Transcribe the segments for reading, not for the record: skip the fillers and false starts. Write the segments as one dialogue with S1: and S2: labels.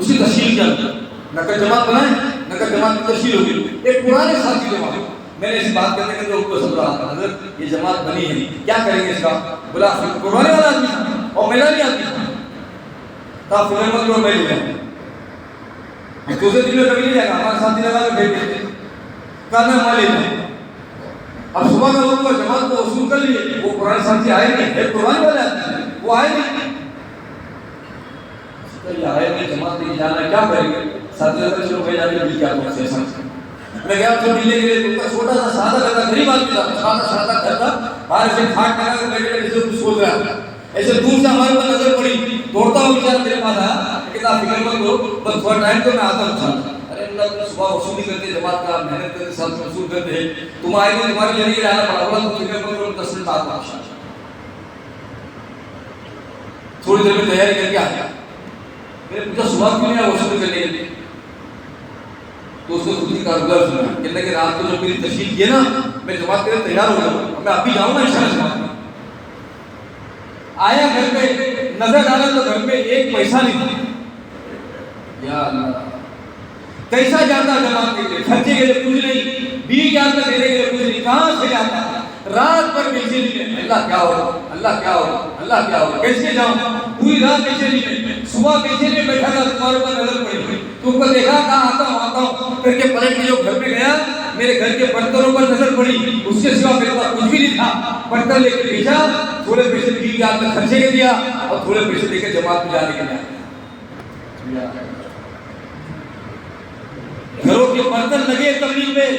S1: उसकी तशकील क्या, नकद जमात बनाए, नकद जमात की तशकील होगी। एक पुराने साथी जमात, मैंने इस बात करने के लिए उनको सब रहा था, हज़रत ये जमात बनी है, क्या करेंगे इसका? बोला पुराने वाला आदमी था और मेरा भी आदमी था, फिर मत लो मैं ले जाऊँ, दूसरे दिन में कभी नहीं जाएगा, हमारे साथी लगा के भेज देते, कहा मैं ले जाऊँ। अब सुबह का लोग जमात को वसूल कर लिए, वो पुराने साथी आए नहीं, पुराने वाले आदमी वो आए नहीं, आए नहीं, जमात नहीं जाना, क्या करेंगे? साथी लगा चलो मैं जाके मिल के आता हूँ सेशन। मैं गया तो मिलने के लिए, उनका छोटा सा सादा घर था, गरीब आदमी था, सादा घर था, बाहर से खाट लगा के बैठे बैठे कुछ सोच रहा था। ऐसे दूर से हमारे ऊपर नजर पड़ी, दौड़ता हुआ बेचारा मेरे पास आया, कहता फिक्र मत करो, बस थोड़ा टाइम तो मैं आता हूँ। अरे अल्लाह, सुबह वसूली करते जमात का, मेहनत करते, साथ में वसूल करते हैं, तुम आएंगे, तुम्हारे लेने के लिए आना पड़ा, बोला तुम फिक्र मत करो, 10 मिनट आता हूँ। थोड़ी देर में तैयारी करके आया, मैंने पूछा सुबह क्यों नहीं आया वसूली करने के लिए? तो उसने खुद ही कारोबार सुना, कहने लगे रात को जब मेरी तशरीफ की ना, मैं जमात के लिए तैयार हो गया, मैं अभी जाऊंगा इंशाल्लाह जमात में। आया घर पे, नजर डाला तो घर पे एक पैसा नहीं था। या अल्लाह, कैसा जाता जमात के लिए? खर्चे के लिए कुछ नहीं, बीवी के हाथ में देने के लिए कुछ नहीं, कहां से जाता? रात भर बेचैनी में, अल्लाह क्या हो, अल्लाह क्या हो, अल्लाह क्या हो, कैसे जाऊं? पूरी रात बेचैनी में, सुबह बेचैनी में बैठा था, तुम्हारे ऊपर नजर पड़ी, तुमको देखा, कहा आता हूं करके पलट के जो घर में गया, मेरे घर के बर्तनों पर नजर पड़ी, उसके सिवा मेरे पास कुछ भी नहीं था। बर्तन लेके भेजा, थोड़े पैसे बीवी के हाथ में खर्चे के दिया और थोड़े पैसे लेके जमात में जाने के लिए। घरों के बर्तन लगे तबलीग में,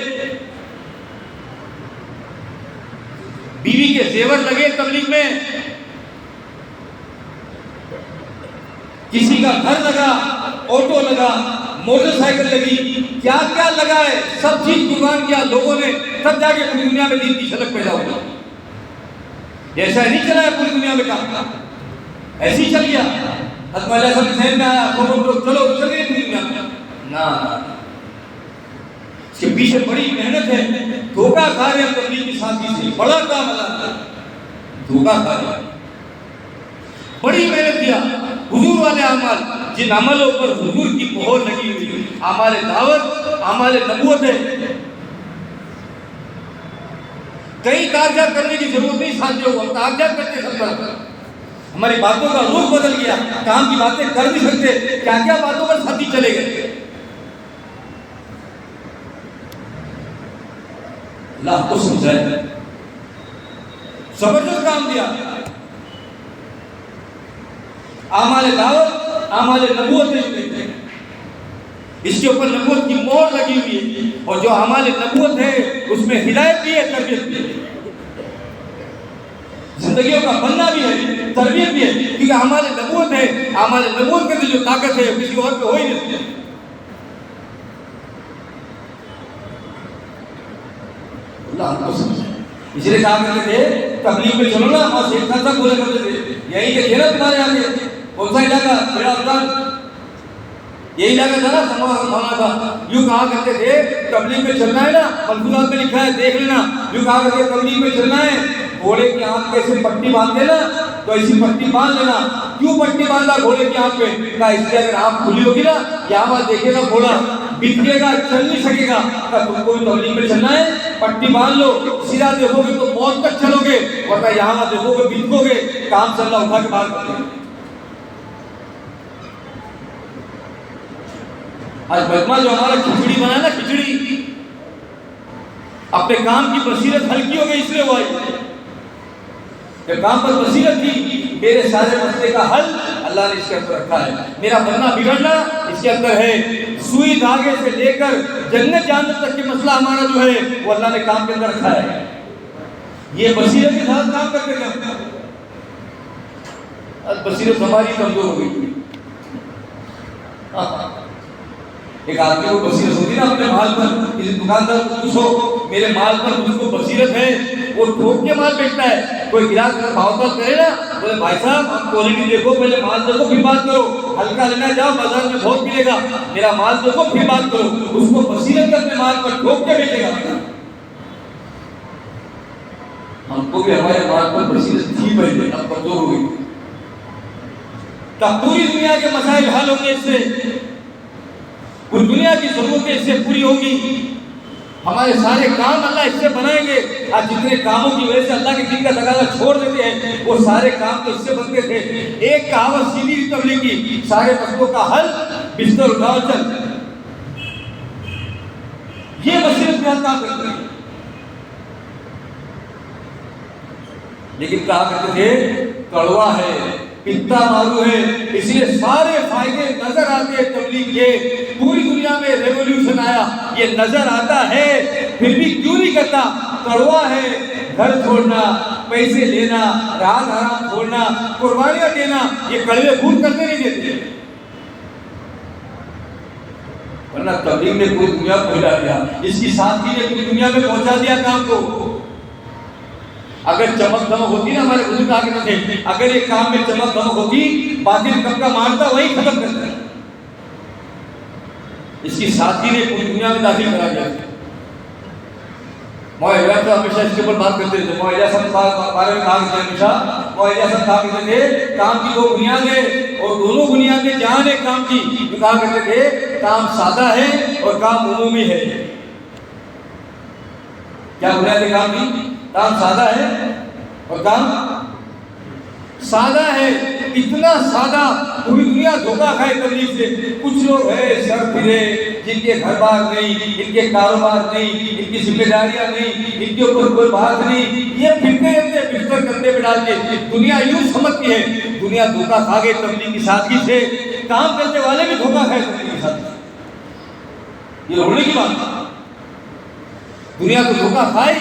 S1: बीवी के जेवर लगे तबलीग में, किसी का घर लगा, ऑटो लगा, मोटरसाइकिल लगी, क्या क्या लगा है, सब चीज कुर्बान किया लोगों ने, तब जाके पूरी दुनिया में दीन की झलक पैदा हुई। ऐसा नहीं चला है पूरी दुनिया में काम, ऐसे ही चल गया। ज़हन में आया तो लोग चलो चल गए पूरी दुनिया में, ना इसके पीछे बड़ी मेहनत है। धोखा खा रहे हैं तबलीग की साथी से, बड़ा काम है, धोखा खा रहे हैं, बड़ी मेहनत किया। हुजूर वाले अमल, जिन अमलों पर हुजूर की मोहर लगी हुई, अमाल दावत, अमाल नबूवत है, कई कागजात करने की जरूरत नहीं साथियों, हम कागजात करते सब तरफ, हमारी बातों का रुख बदल गया, काम की बातें कर नहीं सकते, क्या क्या बातों पर साथी चले गए। अल्लाह को समझाए, जबरदस्त काम दिया। आमाल दावत, आमाल नबूवत है, इसके ऊपर नबूवत की मोहर लगी हुई है, और जो आमाल नबूवत है उसमें हिदायत भी है, तरबियत भी है, जिंदगियों का बनना भी है, तरबियत भी है, क्योंकि आमाल नबूवत है, आमाल नबूवत के अंदर जो ताकत है किसी और पे हो ही नहीं। इसलिए कहा करते थे तबलीग में चलो ना, और शेख साहब बोले करते थे, यही के थे ना तुम्हारे आगे, कौन सा इलाका, बड़ा अफगान, यही इलाका था ना मौलाना का। यूँ कहा करते थे तबलीग में चलना है ना, मलफूजात में लिखा है देख लेना, यूँ कहा करते तबलीग में चलना है, घोड़े की आंख पे ऐसे पट्टी बांध देना, तो ऐसी पट्टी बांध लेना। क्यों पट्टी बांधा घोड़े की आंख पे? कहा इसलिए अगर आंख खुली होगी ना, यहाँ पर देखेगा घोड़ा, बिगड़ेगा, चल नहीं सकेगा। तुमको भी तबलीग में चलना है, पट्टी बांध लो, सीधा देखोगे तो मौत तक चलोगे, वरना यहाँ देखोगे बिगड़ोगे, काम चलना उठा के बाहर कर देंगे। आज बदमा जो हमारा खिचड़ी बना ना, खिचड़ी अपने काम की बसीरत हल्की हो गई, इसलिए वो आई। जब काम पर बसीरत थी, मेरे सारे मसले का हल अल्लाह ने इसके अंदर रखा है, मेरा बनना बिगड़ना इसके अंदर है, सुई धागे से लेकर जन्नत जानने तक के मसला हमारा जो है वो अल्लाह ने काम के अंदर रखा है। ये बसीरत के साथ काम करते हैं, अब बसीरत हमारी कमजोर हो गई। एक आदमी को बसीरत होती ना अपने माल पर, किसी दुकानदार को पूछो मेरे माल पर मुझको बसीरत है, वो ठोक के माल बेचता है। कोई गिराक भाव करे ना, बोले भाई साहब आप क्वालिटी देखो, पहले माल देखो फिर बात करो, हल्का लेना जाओ बाजार में बहुत मिलेगा, मेरा माल देखो फिर बात करो। उसको बसीरत के अपने माल पर ठोक के बेचेगा। हमको भी हमारे माल पर बसीरत थी पहले, अब कमजोर हो गई। तब पूरी दुनिया के मसाइल हल होंगे इससे। कुछ दुनिया की जरूरतें इससे पूरी होगी, हमारे सारे काम अल्लाह इससे बनाएंगे। आज जितने कामों की वजह से अल्लाह के दिन का तकाजा छोड़ देते हैं, वो सारे काम तो इससे बनते थे। एक कहावत सीधी तबलीग की, सारे मसलों का हल बिस्तर उठाओ चल, ये बसीरत काम करते हैं। लेकिन कहा करते थे कड़वा है, पित्ता मारू है, इसलिए सारे फायदे नजर आते हैं तबलीग के। पूरी दुनिया में रेवोल्यूशन आया, ये नजर आता है, फिर भी क्यों नहीं करता? कड़वा है, घर छोड़ना, पैसे लेना, रात हराम छोड़ना, कुर्बानियां देना, ये कड़वे फूल करने नहीं देते। वरना तबलीग ने पूरी दुनिया को हिला दिया, इसकी सादगी ने पूरी दुनिया में पहुंचा दिया काम को। अगर चमक दमक होती ना, हमारे बुजुर्ग आगे न थे, अगर एक काम में चमक दमक होती, बातिल कब का मारता वही खत्म करता। इसकी सादगी ने पूरी दुनिया में दाखिल करा दिया। मौलाना तो हमेशा इसके ऊपर बात करते थे। मौलाना साहब बारे में कहा हमेशा, मौलाना साहब कहा करते थे काम की दो बुनियादें, और दोनों बुनियादें जान है काम की। कहा करते थे काम सादा है और काम उमूमी है। क्या बुनियादें काम की? काम सादा है और काम सादा है। इतना सादा पूरी दुनिया धोखा खाए तबलीग से। कुछ लोग है सर फिरे, जिनके घर बार नहीं, इनके कारोबार नहीं, इनकी जिम्मेदारियां नहीं, इनके ऊपर कोई बात नहीं, ये फिरते रहते बिस्तर कंधे पे डाल के। दुनिया यूं समझती है, दुनिया धोखा खा गई तबलीग की सादगी से। काम करने वाले भी धोखा खाए तबलीग की सादगी। ये होने की बात, दुनिया को धोखा खाई,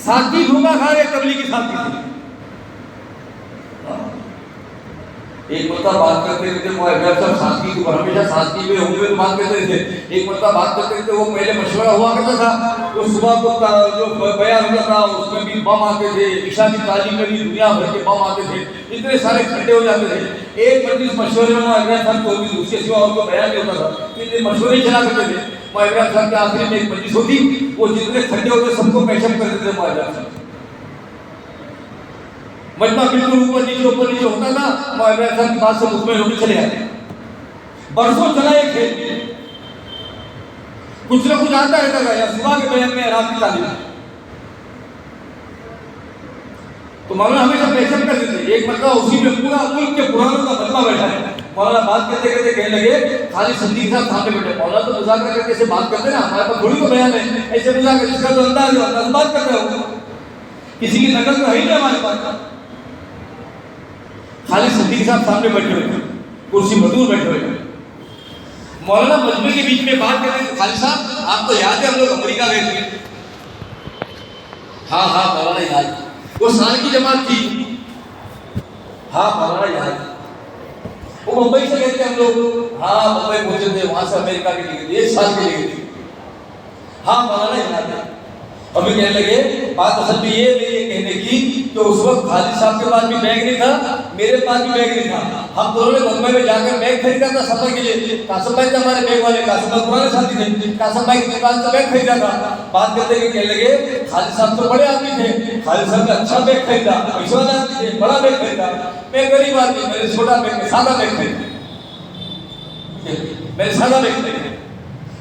S1: सादगी धोखा खा रहे तबलीग की सादगी। एक मतलब बात करते रहते सब सादगी को, हमेशा सादगी में होंगे तो बात करते रहते। एक मतलब बात करते रहते, वो पहले मशवरा हुआ करता था, तो सुबह को जो बयान होता था उसमें भी बम आते थे, ईशा की तालीम में भी दुनिया भर के बम आते थे, इतने सारे खड्डे हो जाते थे। एक मजलिस मशवरे में इमरान खान को होती, उसके सिवा उनको बयान नहीं होता था, इतने मशवरे चला करते थे। इमरान खान के आखिरी में एक मजलिस होती, वो जितने खड्डे होते सबको पैशअप कर देते थे। इमरान मजमा बिल्कुल ऊपर नीचे होता था। इमरान खान की बात से मुकम्मल होकर चले आए। बरसों चला एक खेल, कुछ ना कुछ आता रहता था, या सुबह के बयान में, रात की तालीम। तो मौलाना हमेशा पैशअप कर देते। एक मतलब उसी में पूरा मुल्क के पुरानों का बदला बैठा है। मौलाना बात करते करते कहने लगे, खाली सिद्दीक साहब सामने बैठे। मौलाना तो मुज़ाकरा करके ऐसे बात करते ना, हमारे पास थोड़ी को बयान है, ऐसे मुज़ाकरा इसका तो अंदाज है, अंदाज बात करते हो, किसी की नकल तो है ही नहीं हमारे पास। खाली सिद्दीक साहब सामने बैठे हुए, कुर्सी मजदूर बैठे हुए। मौलाना मजमे के बीच में बात करते, खाली साहब आपको याद है हम लोग अमेरिका गए थे? हाँ हाँ मौलाना याद, वो साल की जमात थी। हाँ मौलाना याद, वो मुंबई से गए थे हम लोग। हाँ मुंबई पहुंचे थे, वहां से अमेरिका के लिए 1 साल के लिए थे। हाँ मौलाना याद है। अभी कहने लगे बात असल में ये नहीं है कहने की, तो उस वक्त खालिद साहब के पास भी बैग नहीं था, मेरे पास भी बैग नहीं था। हम दोनों ने बम्बई में जाकर बैग खरीदा था सफर के लिए। कासम भाई थे हमारे बैग वाले, कासम भाई पुराने साथी थे, कासम भाई की दुकान से बैग खरीदा था। बात करते हुए कहने लगे खालिद साहब तो बड़े आदमी थे, खालिद साहब ने अच्छा बैग खरीदा, पैसे वाले आदमी थे, बड़ा बैग खरीदा। मैं गरीब आदमी, मैंने छोटा बैग, सादा बैग खरीदा, मैंने सादा बैग खरीदा,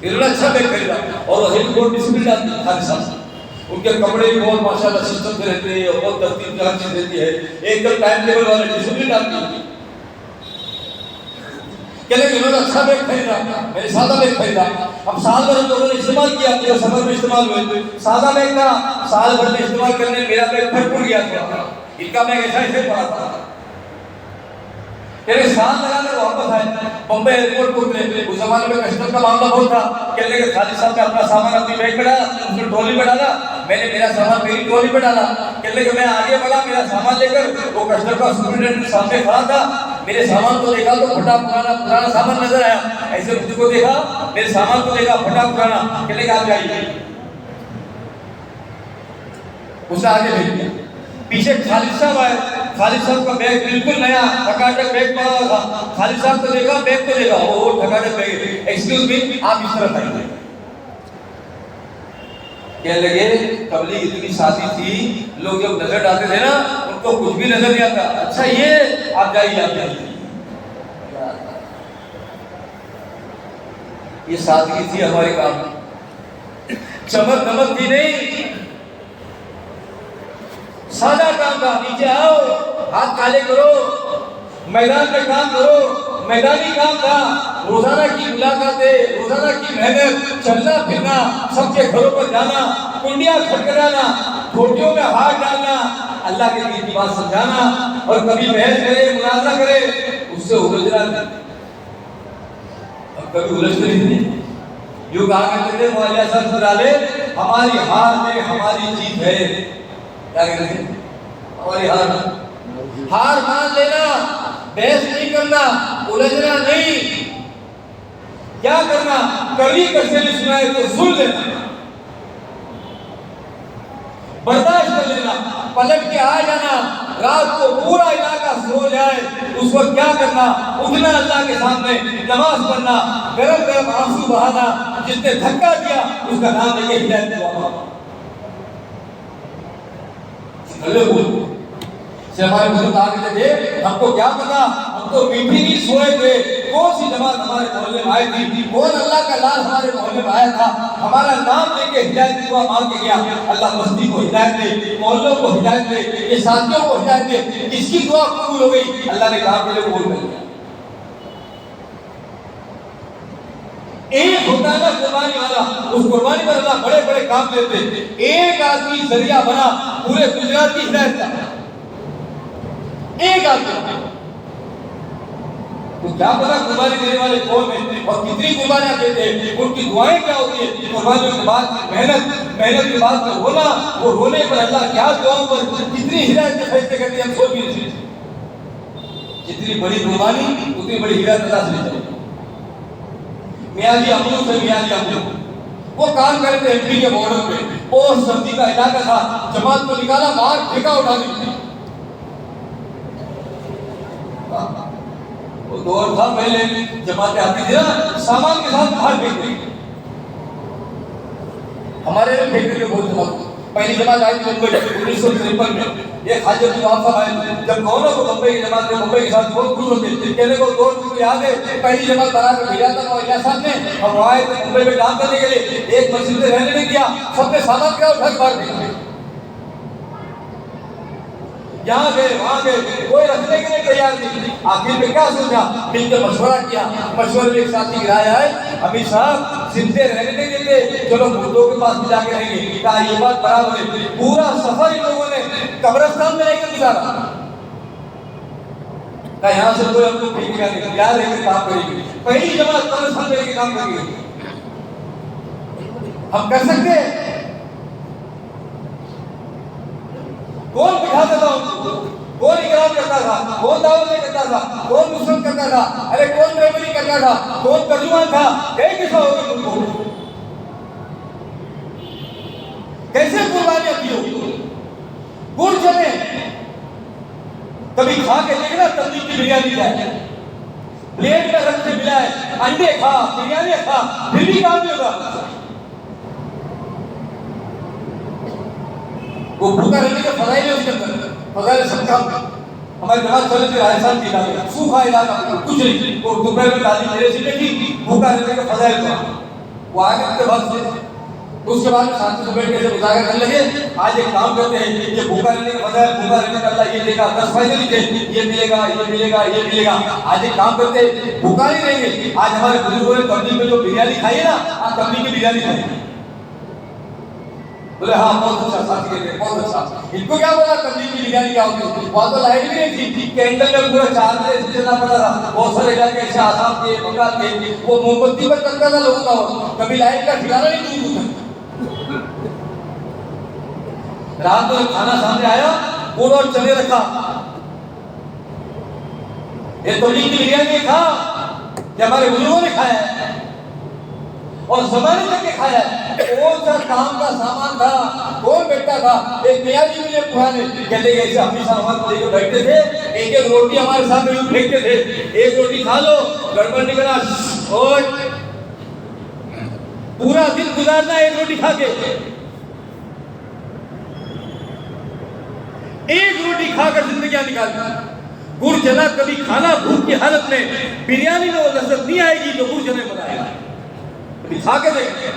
S1: इतना अच्छा बैग खरीदा। और बहुत डिसिप्लिन आदमी खालिद साहब, उनके कपड़े भी बहुत माशाल्लाह सिस्टम से रहते हैं, बहुत तरतीब से हर चीज रहती है, एकदम टाइम टेबल वाले डिसिप्लिन आदमी। कहने इन्होंने अच्छा बैग खरीदा, मैंने सादा बैग खरीदा। अब साल भर हम लोगों ने इस्तेमाल किया, पूरे सफर में इस्तेमाल हुए। सादा बैग था, साल भर में इस्तेमाल करने मेरा बैग फट गया था, इनका बैग ऐसा ऐसे पड़ा था। तेरे साथ लगाकर वापस आए, बम्बई एयरपोर्ट को उतरे। उस जमाने में कस्टम का मामला बहुत था। कहने लगे खालिद साहब ने अपना सामान अपनी बैग में डाला, उसने ट्रॉली में डाला, मैंने मेरा सामान मेरी ट्रॉली में डाला। कहने लगे मैं आगे बढ़ा मेरा सामान लेकर, वो कस्टम का सुपरिटेंडेंट सामने खड़ा था। मेरे सामान को देखा तो फटा पुराना सामान नजर आया। ऐसे मुझको देखा, मेरे सामान को देखा फटा पुराना। कहने लगे आप जाइए, उसने आगे भेज दिया। पीछे खालिद साहब आए, खालिद साहब का बैग बिल्कुल नया ठकाठक बैग पड़ा हुआ था। खालिद साहब को देखा, बैग को देखा, वो ठकाठक बैग। एक्सक्यूज मी, आप इस तरफ आइए। कहने लगे तबलीग इतनी सादी थी, लोग जब नजर डालते थे ना उनको कुछ भी नजर नहीं आता। अच्छा ये आप जाइए, आप जाइए। ये सादगी थी हमारे काम, चमक दमक थी नहीं, सादा काम था। नीचे आओ, हाथ काले करो, मैदान में काम करो, मैदानी काम था। रोजाना की मुलाकातें, रोजाना की मेहनत, चलना फिरना, सबके घरों पर जाना, कुंडियां खटखटाना, ठोटियों में हाथ डालना, अल्लाह के दीन की बात समझाना, और कभी बहस करे, मुनाजरा करे, उससे उलझना नहीं। अब कभी उलझते नहीं। यूं कहा करते थे मौलाना साहब सराले, हमारी हार में हमारी जीत है। क्या कहते थे? हमारी हार मान लेना, बहस नहीं करना, उलझना नहीं। क्या करना? कभी कसेली सुनाए तो सुन लेना, बर्दाश्त कर लेना, पलट के आ जाना। रात को पूरा इलाका सो जाए, उस वक्त क्या करना? उठना, अल्लाह के सामने नमाज पढ़ना, गरम गरम आंसू बहाना, जिसने धक्का दिया उसका नाम लेके हिदायत दुआ से हमारे बुजुर्ग आगे थे। हमको क्या पता, हम तो मीठी नहीं सोए थे। कौन सी जमात हमारे मोहल्ले में आई थी, कौन अल्लाह का लाल हमारे मोहल्ले में आया था, हमारा नाम लेके हिदायत दुआ मांग के गया। अल्लाह बस्ती को हिदायत दे, मोहल्लों को हिदायत दे, ये साथियों को हिदायत दे। किसकी दुआ कबूल हो गई? अल्लाह ने काम के लिए कबूल कर लिया। एक होता है ना कुर्बानी वाला, उस कुर्बानी पर अल्लाह बड़े बड़े काम देते। एक आदमी जरिया बना पूरे गुजरात की हिदायत का, एक आदमी। तो क्या पता कुर्बानी देने वाले कौन है और कितनी कुर्बानियां देते हैं, उनकी दुआएं क्या होती है। कुर्बानियों के बाद मेहनत के बाद में रोना, वो रोने पर अल्लाह क्या दुआओं पर कितनी हिदायत के फैसले करते हैं, सोच भी नहीं। जितनी बड़ी कुर्बानी उतनी बड़ी हिदायत अल्लाह से मिलती है। मियाजी अमरू से मियाजी अमरू वो काम करे थे एमपी के बॉर्डर पे, और सर्दी का इलाका था। जमात को निकाला बाहर, फेंका उठा दी। वो दौर था पहले, जमातें आती थी ना, सामान के साथ बाहर फेंक दी। हमारे में फेंकने के बहुत जमात, पहली जमात आई थी मुंबई 1953 में। ये हाजिर साहब आए, जब कौनों को मुंबई की जमात ने मुंबई के साथ बहुत खुश होते थे। कहने को दौर को याद है, पहली जमात बना कर भेजा था मौलाना साहब ने। हम आए थे मुंबई में काम करने के लिए, एक मस्जिद में रहने नहीं दिया, सबने सामान क्या उठा के बाहर फेंक दिया। यहाँ गए वहां गए, कोई रखने के लिए तैयार नहीं। आखिर में क्या सोचा, मिलकर मशवरा किया। मशवरे में एक साथी गिराया है, अमीर साहब जिंदे रहने नहीं देते, चलो मुर्दों के पास भी जाके रहेंगे। कहा ये बात बराबर है। पूरा सफर इन लोगों ने कब्रिस्तान में रहकर गुजारा। कहा यहाँ से कोई हमको फेंकेगा नहीं, क्या रहकर काम करेगी। पहली जमात कब्रिस्तान में रहकर काम करेगी। हम कर सकते हैं? कौन बिठाता था उनको, कौन इकरार करता था, कौन दावत करता था, कौन नुसरत करता था, अरे कौन ड्राइवरी करता था, कौन तर्जुमान था। कैसा हो गया उनको, कैसे कुर्बानियां की। गुड़ चले कभी खा के देखना, तंदूर की बिरयानी जाए, प्लेट में रख के मिलाए, अंडे खा, बिरयानी खा, फिर भी काम नहीं होगा। वो भूखा रहने का फजाइल है उसके अंदर, फजाइल सब काम। हमारे जमात चले थे राजस्थान के इलाके, सूखा इलाका, कुछ नहीं, वो दोपहर में तालीम मेरे से देखी, भूखा रहने का फजाइल था। वो आगे के बाद से उसके बाद में साथी से बैठ के मुज़ाकरा करने लगे। आज एक काम करते हैं, ये भूखा रहने का फजाइल, भूखा रहने का अल्लाह ये देगा, 10 फायदे लिखे, ये मिलेगा, ये मिलेगा, ये मिलेगा। आज एक काम करते हैं, भूखा नहीं रहेंगे। आज हमारे बुजुर्गों ने तबलीग में जो बिरयानी खाई है ना, आज तबलीग की बिरयानी खाई। बोले हाँ बहुत अच्छा, साथी कहते हैं बहुत अच्छा। इनको क्या बोला तबलीग की बिरयानी क्या होती है। वहाँ तो लाइट भी नहीं थी, कैंडल में पूरा चार्ज चलना पड़ा था। बहुत सारे इलाके ऐसे आसाम के, बंगाल के, वो मोमबत्ती पर चलता था लोगों का, कभी लाइट का ठिकाना नहीं दूर था। रात को खाना सामने आया, गुड़ और चने रखा, ये तबलीग की बिरयानी खा, ये हमारे बुजुर्गों ने खाया है और जमाने तक के खाया है। कौन सा काम का सामान था, कौन बैठता था। एक मियाँ जी मुझे पुराने कहते गए ऐसे हमेशा हमारे लेकर बैठते थे, एक एक रोटी हमारे सामने यूं फेंकते थे, एक रोटी खा लो गड़बड़ निकला और पूरा दिन गुजारना एक रोटी खा के। एक रोटी खाकर जिंदगी निकालना। गुड़ चना कभी खाना भूख की हालत में, बिरयानी में वो लज्जत नहीं आएगी जो गुड़ चने बनाएगा। खा के देखे,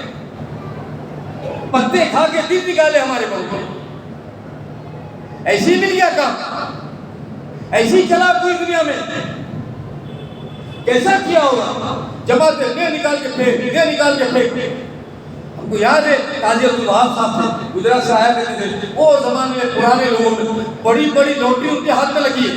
S1: पत्ते खा के दिन निकाले हमारे बहू। ऐसी मिल गया काम, ऐसी चला पूरी दुनिया में। कैसा किया होगा? जमाते ले निकाल के फेंक, ले निकाल के फेंक। हमको याद है काजी अब्दुल वहाब साहब थे, गुजरात से आया करते थे। वो जमाने में पुराने लोगों में बड़ी बड़ी लॉटरी उनके हाथ में लगी है।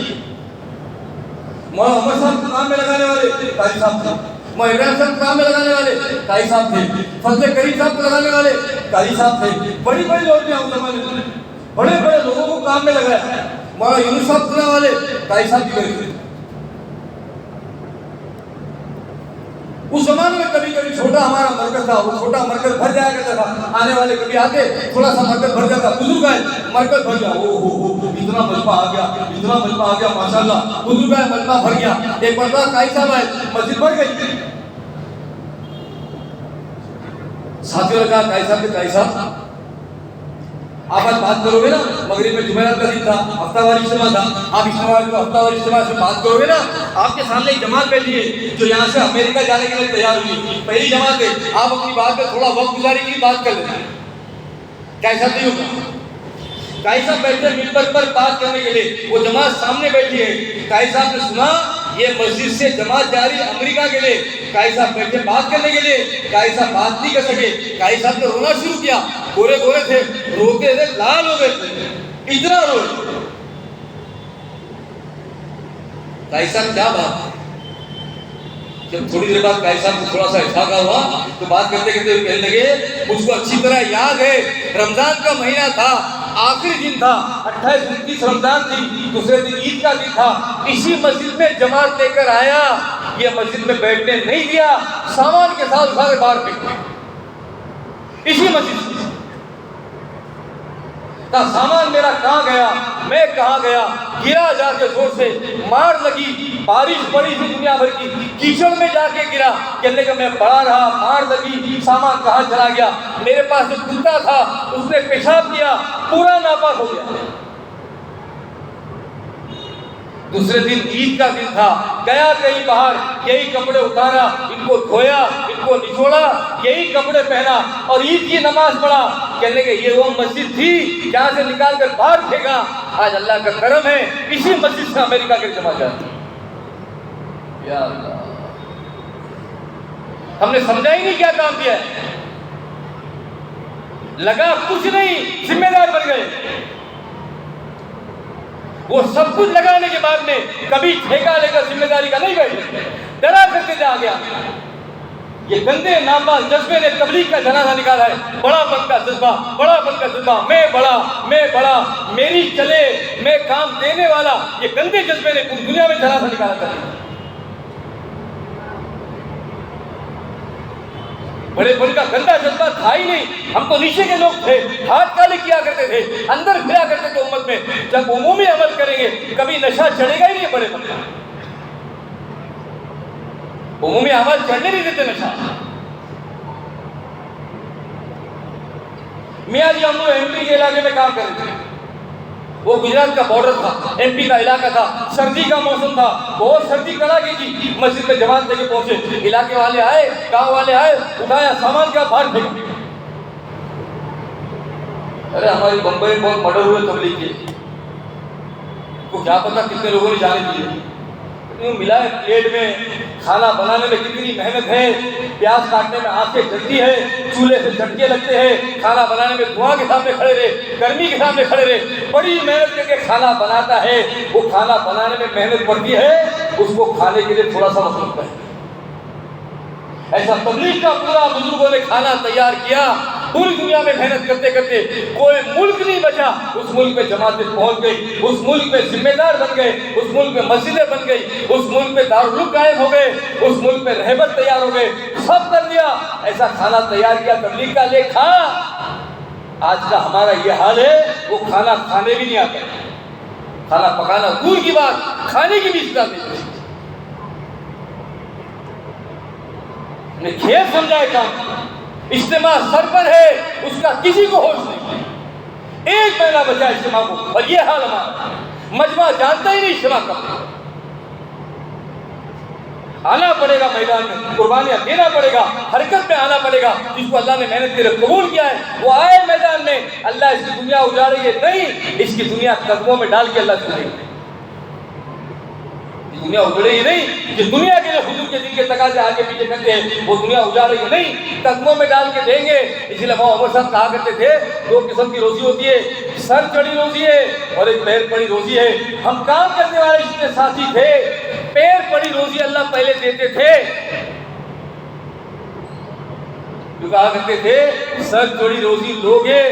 S1: मौलाना उमर साहब को काम में लगाने वाले काजी साहब थे, मौलाना इब्राहिम साहब को काम में लगाने वाले काजी साहब थे, फजले करीम साहब को लगाने वाले काजी साहब थे। बड़ी बड़ी लॉटरियां उस जमाने में बड़े बड़े लोगों को काम में लगाया। मौलाना यूनुस साहब खुला वाले काजी साहब की गई। उस जमाने में कभी कभी छोटा हमारा मरकज था, वो छोटा मरकज भर जाया करता था। आने वाले कभी आते, थोड़ा सा मरकज भर जाता, बुजुर्ग आए मरकज भर गया, ओ इतना मजमा आ गया, इतना मजमा आ गया, माशाल्लाह बुजुर्ग आए मजमा भर गया। एक मरतबा काजी साहब आए, मस्जिद भर गई। साथियों ने कहा काजी साहब आप आज बात करोगे ना, मगरिब में जुमेरात का दिन था, हफ्तावार इज्तिमा था, आप इज्तिमा को हफ्तावार इज्तिमा से बात करोगे ना। आपके सामने एक जमात बैठी है जो यहाँ से अमेरिका जाने के लिए तैयार हुई, पहली जमात है। आप अपनी बात में थोड़ा वक्त गुजारी की बात कर लेना। कैसा नहीं होगा? काजी साहब बैठे मिंबर पर बात करने के लिए, वो जमात सामने बैठी है। काजी साहब ने सुना ये मस्जिद से जमात जा रही अमेरिका के लिए। काजी साहब बैठे बात करने के लिए, काजी साहब बात नहीं कर सके। काजी साहब ने रोना शुरू किया, गोरे गोरे थे, रोते थे, लाल हो गए, इतना रोए। काजी साहब क्या बात? जब थोड़ी देर बाद काजी साहब को थोड़ा सा इत्तेफाक हुआ तो बात करते करते कहने लगे, मुझको अच्छी तरह याद है रमजान का महीना था, आखिरी दिन था, 28-29 रमजान थी, दूसरे दिन ईद का दिन था। इसी मस्जिद में जमात लेकर आया, ये मस्जिद में बैठने नहीं दिया, सामान के साथ उठा के बाहर फेंक दिया। इसी मस्जिद का सामान मेरा कहाँ गया, मैं कहाँ गया, गिरा जाके जोर से, मार लगी, बारिश पड़ी थी दुनिया भर की, कीचड़ में जाके गिरा। कहने का मैं पड़ा रहा, मार लगी, सामान कहाँ चला गया। मेरे पास एक कुत्ता था, उसने पेशाब किया, पूरा नापाक हो गया। दूसरे दिन ईद का दिन था, गया कहीं बाहर, यही कपड़े उतारा, इनको धोया, इनको निचोड़ा, यही कपड़े पहना और ईद की नमाज पढ़ा। कहने के ये वो मस्जिद थी जहां से निकाल कर बाहर फेंका। आज अल्लाह का करम है, इसी मस्जिद से अमेरिका के जमा जाते। या अल्लाह, हमने समझा ही नहीं क्या काम किया है। लगा कुछ नहीं, जिम्मेदार बन गए। वो सब कुछ लगाने के बाद में कभी ठेका लेकर जिम्मेदारी का नहीं बैठे, डरा करके जा गया। ये गंदे नापाक जज्बे ने तबलीग का जनाजा निकाला है। बड़ापन का जज्बा, बड़ापन का जज्बा, मैं बड़ा, मेरी चले, मैं काम देने वाला, ये गंदे जज्बे ने पूरी दुनिया में जनाजा निकाला था। बड़े बड़े का गंदा जज्बा था ही नहीं। हम तो नीचे के लोग थे, हाथ काले किया करते थे, अंदर फिरा करते थे उम्मत में। जब उमूमी अमल करेंगे कभी नशा चढ़ेगा ही नहीं। बड़े बंदा उमूमी अमल चढ़ने नहीं देते नशा। मियाँ जी हम लोग एमपी के इलाके में काम कर रहे थे। वो गुजरात का बॉर्डर था, एमपी का इलाका था, सर्दी का मौसम था, बहुत सर्दी कड़ाके की। मस्जिद में जमात लेके पहुंचे, इलाके वाले आए, गांव वाले आए, उठाया सामान का बाहर फेंका। अरे हमारी बम्बई में बहुत मर्डर हुए तबलीग के, को क्या पता कितने लोगों ने जाने दिए। मिला है प्लेट में, खाना बनाने में कितनी मेहनत है, प्याज काटने में आंखें जलती है, चूल्हे से झटके लगते हैं, खाना बनाने में धुआं के सामने खड़े रहे, गर्मी के सामने खड़े रहे, बड़ी मेहनत करके खाना बनाता है। वो खाना बनाने में मेहनत पड़ती है, उसको खाने के लिए थोड़ा सा वक्त लगता है। ऐसा तबलीग का पूरा बुजुर्गों ने खाना तैयार किया। पूरी दुनिया में मेहनत करते करते कोई मुल्क नहीं बचा। उस मुल्क में जमातें पहुंच गई, उस मुल्क में जिम्मेदार बन गए, उस मुल्क में मस्जिदें बन गई, उस मुल्क में दारुल कायम हो गए, उस मुल्क में रहबर तैयार हो गए, सब कर दिया। ऐसा खाना तैयार किया तबलीग का लेखा। आज का हमारा ये हाल है, वो खाना खाने भी नहीं आता, खाना पकाना दूर की बात, खाने की भी इज्जत नहीं। खेल समझाए काम, इज्तिमा सर पर है, उसका किसी को होश नहीं। एक महीना बचा इज्तिमा को और ये हाल हमारा। मजमा जानता ही नहीं इज्तिमा कब। आना पड़ेगा, मैदान में कुर्बानियाँ देना पड़ेगा, हरकत में आना पड़ेगा। जिसको अल्लाह ने मेहनत के लिए कबूल किया है वो आए मैदान में। अल्लाह इसकी दुनिया उजाड़ेंगे नहीं, इसकी दुनिया कदमों में डाल के अल्लाह छुड़ेंगे। दुनिया उजड़ेगी नहीं, जिस दुनिया के लिए हुजूर के दिन के तकाजे आगे पीछे करते हैं वो दुनिया उजाड़ेगी नहीं, कदमों में डाल के देंगे। इसीलिए वहाँ उमर साहब कहा करते थे, दो किस्म की रोजी होती है, सर चढ़ी रोजी है और एक पैर पड़ी रोजी है। हम काम करने वाले जितने साथी थे, पैर पड़ी रोजी अल्लाह पहले देते थे। जो कहा करते थे सर चढ़ी रोजी लोगे,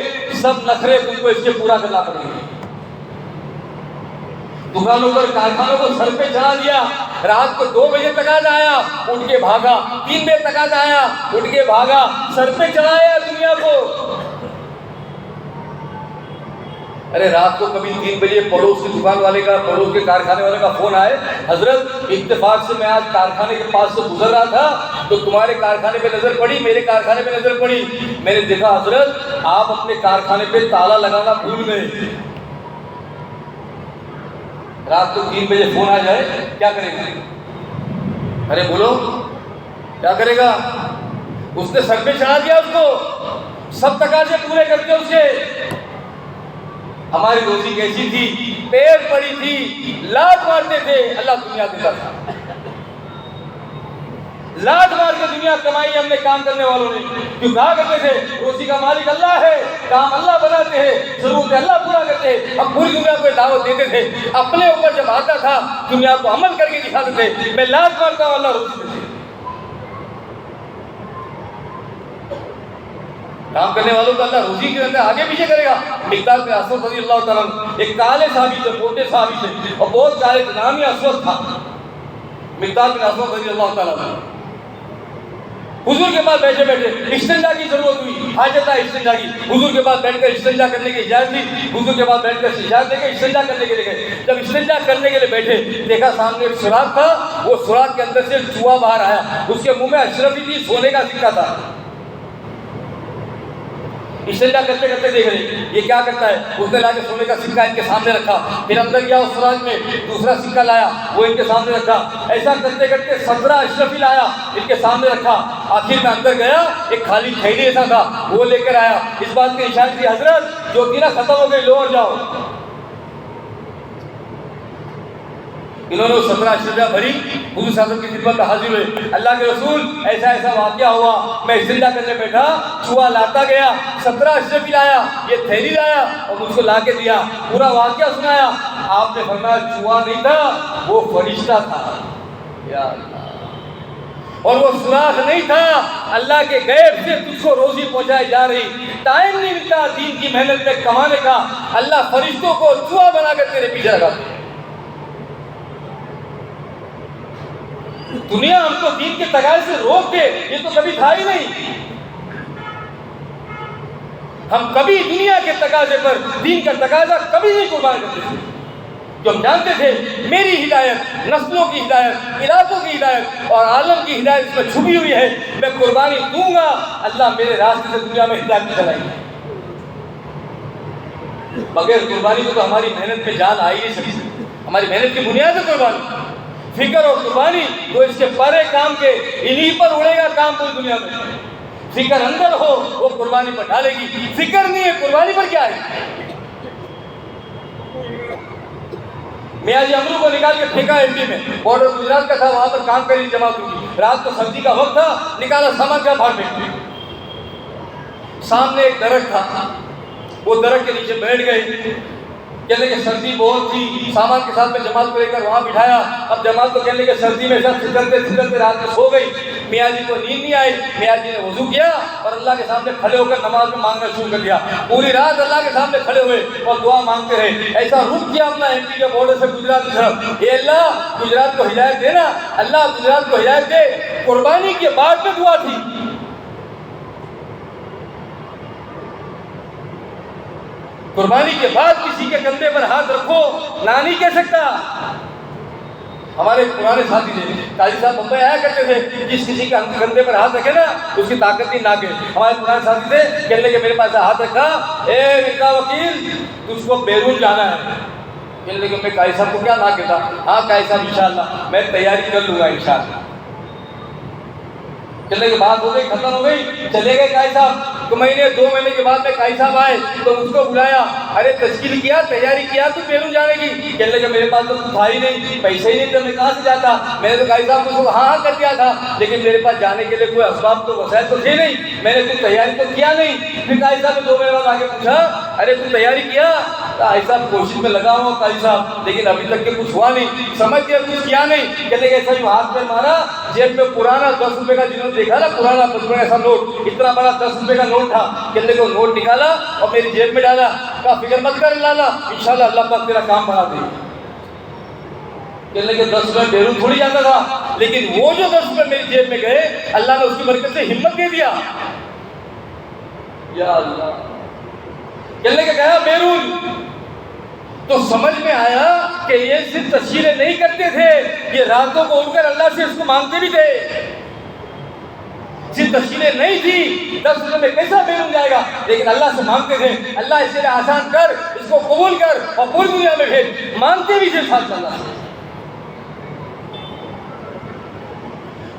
S1: सब नखरे तुमको इसके पूरा करना पड़ेगा। दुकानों पर कारखानों को सर पे चढ़ा दिया, रात को 2 बजे तक आया, उठ के भागा, 3 बजे तक आया, उठ के भागा, सर पे चढ़ाया दुनिया को। अरे रात को कभी 3 बजे पड़ोस की दुकान वाले का, पड़ोस के कारखाने वाले का फोन आए, हजरत इत्तेफाक से मैं आज कारखाने के पास से गुजर रहा था तो तुम्हारे कारखाने पे नजर पड़ी, मेरे कारखाने पे नजर पड़ी। मैंने देखा हजरत आप अपने कारखाने पे ताला लगाना भूल गए। रात को 3 बजे फोन आ जाए क्या करेगा? अरे बोलो क्या करेगा? उसने सर पे चढ़ा दिया, उसको सब तकाजे पूरे करके उसके। हमारी रोजी कैसी थी? पैर पड़ी थी, लात मारते थे, अल्लाह दुनिया देता था। लात मार के दुनिया कमाई हमने काम करने वालों ने। क्यों कहा करते थे रोजी का मालिक अल्लाह है, काम अल्लाह बनाते हैं, जरूरत अल्लाह पूरा करते हैं। हम पूरी दुनिया को दावत देते थे, अपने ऊपर जब आता था दुनिया को अमल करके दिखाते थे। मैं लात मारता हूँ, अल्लाह रोजी देते। काम करने वालों को अल्लाह रोजी के अंदर आगे पीछे करेगा। मिक़दार बिन असवद रज़ियल्लाहु ताला अन्हु एक काले साहबी थे, मोटे साहबी थे और बहुत काले थे, नाम ही असवद था। मिक़दार बिन असवद रज़ियल्लाहु ताला अन्हु हुजूर के पास बैठे बैठे इस्तिंजा की जरूरत हुई, हाजत आई इस्तिंजा की। हुजूर के पास बैठकर इस्तिंजा करने की इजाजत दी। हुजूर के पास बैठकर इजाजत देकर इस्तिंजा करने के लिए गए। जब इस्तिंजा करने के लिए बैठे, देखा सामने एक सुराख था, वो सुराख के अंदर से चूहा बाहर आया। उसके मुंह में अशरफी थी, सोने का सिक्का था। इस्तिंजा करते करते देख रहे ये क्या करता है। उसने लाके सोने का सिक्का इनके सामने रखा, फिर अंदर गया उस सुराख में, दूसरा सिक्का लाया, वो इनके सामने रखा। ऐसा करते करते 17 अशरफी लाया, इनके सामने रखा। आखिर में अंदर गया, एक खाली थैली ऐसा था, वो लेकर आया। इस बात की इशारा की हजरत जो दीना खत्म हो गई, लो और जाओ। इन्होंने 17 अशरफियाँ भरी, हुजूर साहब की खिदमत में हाजिर हुए। अल्लाह के रसूल ऐसा ऐसा वाक़या हुआ, मैं इस्तिंजा करने बैठा, चूहा लाता गया, 17 अशरफी लाया, ये थैली लाया और मुझको ला के दिया। पूरा वाक़या सुनाया। आपने फरमाया चूहा नहीं था, वो फरिश्ता था। या अल्लाह, और वो सुराख नहीं था, अल्लाह के गैब से तुझको रोजी पहुंचाई जा रही। टाइम नहीं मिलता दीन की मेहनत में कमाने का, अल्लाह फरिश्तों को चूहा बनाकर तेरे पीछे लगाते। दुनिया हमको दीन के तकाजे से रोक दे, ये तो कभी था ही नहीं। हम कभी दुनिया के तकाजे पर दीन का तकाजा कभी नहीं कुर्बान करते थे। जो हम जानते थे मेरी हिदायत, नस्लों की हिदायत, इलाकों की हिदायत और आलम की हिदायत इसमें छुपी हुई है। मैं कुर्बानी दूंगा, अल्लाह मेरे रास्ते से दुनिया में हिदायत चलाएगी। बगैर कुर्बानी को तो हमारी मेहनत में जान आ ही नहीं सकती। हमारी मेहनत की बुनियाद है कुर्बानी। फिक्र और कुर्बानी तो इसके परे काम के, इन्हीं पर उड़ेगा काम पूरी दुनिया में। फिक्र अंदर हो वो कुर्बानी पर ढालेगी, फिक्र नहीं है कुर्बानी पर क्या है। मियाँ जी अमरू को निकाल के फेंका एमपी में, बॉर्डर गुजरात का था, वहां पर काम करी जमात हुई। रात को सब्जी का वक्त था, निकाला सामान का भार में। सामने एक दरख्त था, वो दरख्त के नीचे बैठ गए। कहने के सर्दी बहुत थी, सामान के साथ में जमात को लेकर वहाँ बिठाया। अब जमात को कहने के सर्दी में सब फिसलते रात में सो गई। मियाँ जी को नींद नहीं आई। मियाँ जी ने वजू किया और अल्लाह के सामने खड़े होकर नमाज में मांगना शुरू कर दिया। पूरी रात अल्लाह के सामने खड़े हुए और दुआ मांगते रहे। ऐसा रुक गया अपना एमपी के बॉर्डर से गुजरात की तरफ। ये अल्लाह गुजरात को हिदायत देना, अल्लाह गुजरात को हिदायत दे। कुर्बानी के बाद में दुआ थी। कुर्बानी के बाद किसी के कंधे पर हाथ रखो ना नहीं कह सकता। हमारे पुराने साथी थे, काजी साहब मुंबई आया करते थे, जिस किसी के कंधे पर हाथ रखे ना उसकी ताकत नहीं नाके। हमारे पुराने साथी थे, कहने के मेरे पास हाथ रखा, ए मिर्जा वकील तुझको बैरून जाना है। कहने लगे मैं काजी साहब को क्या ना कहता, हाँ काजी साहब इंशाल्लाह मैं तैयारी कर लूँगा इंशाल्लाह। कहने की बात हो गई, खत्म हो गई, चले गए काई साहब। तो महीने 2 महीने के बाद में काई साहब आए तो उसको बुलाया, अरे तश्कील किया, तैयारी किया तू बेरून जाने की? कहने लगे मेरे पास तो था ही नहीं, पैसे ही नहीं थे, मैं कहाँ से जाता? मैंने तो काई साहब को हाँ कर दिया था, लेकिन मेरे पास जाने के लिए कोई असबाब तो वसाइल तो थे नहीं, मैंने कुछ तैयारी तो किया नहीं। फिर काई साहब ने 2 महीने बाद आगे पूछा, अरे तू तैयारी किया? काई साहब कोशिश में लगा हुआ काई साहब, लेकिन अभी तक के कुछ हुआ नहीं, समझ गया कुछ किया नहीं। कहने लगे ऐसा ही हाथ में मारा, जेब में पुराना 10 रुपए का, जिन्होंने देखा ना पुराना 10 रुपए ऐसा नोट, इतना बड़ा 10 रुपए का नोट था, कहने को नोट निकाला और मेरी जेब में डाला, कहा फिक्र मत कर लाला, इंशाल्लाह अल्लाह पाक तेरा काम बढ़ा दे। कहने के 10 रुपए बेरू थोड़ी जाता था, लेकिन वो जो 10 रुपए मेरी जेब में गए, अल्लाह ने उसकी बरकत से हिम्मत दे दिया। या अल्लाह, कहने के गया बेरून तो समझ में आया कि ये सिर्फ तस्वीरें नहीं करते थे, ये रातों को उठकर अल्लाह से इसको मांगते भी थे। सिर्फ तस्वीरें नहीं थी, 10 रुपए में कैसा बेरून जाएगा, लेकिन अल्लाह से मांगते थे, अल्लाह इसे आसान कर, इसको कबूल कर और पूरी दुनिया में भेज, मांगते भी थे साथ अल्लाह से।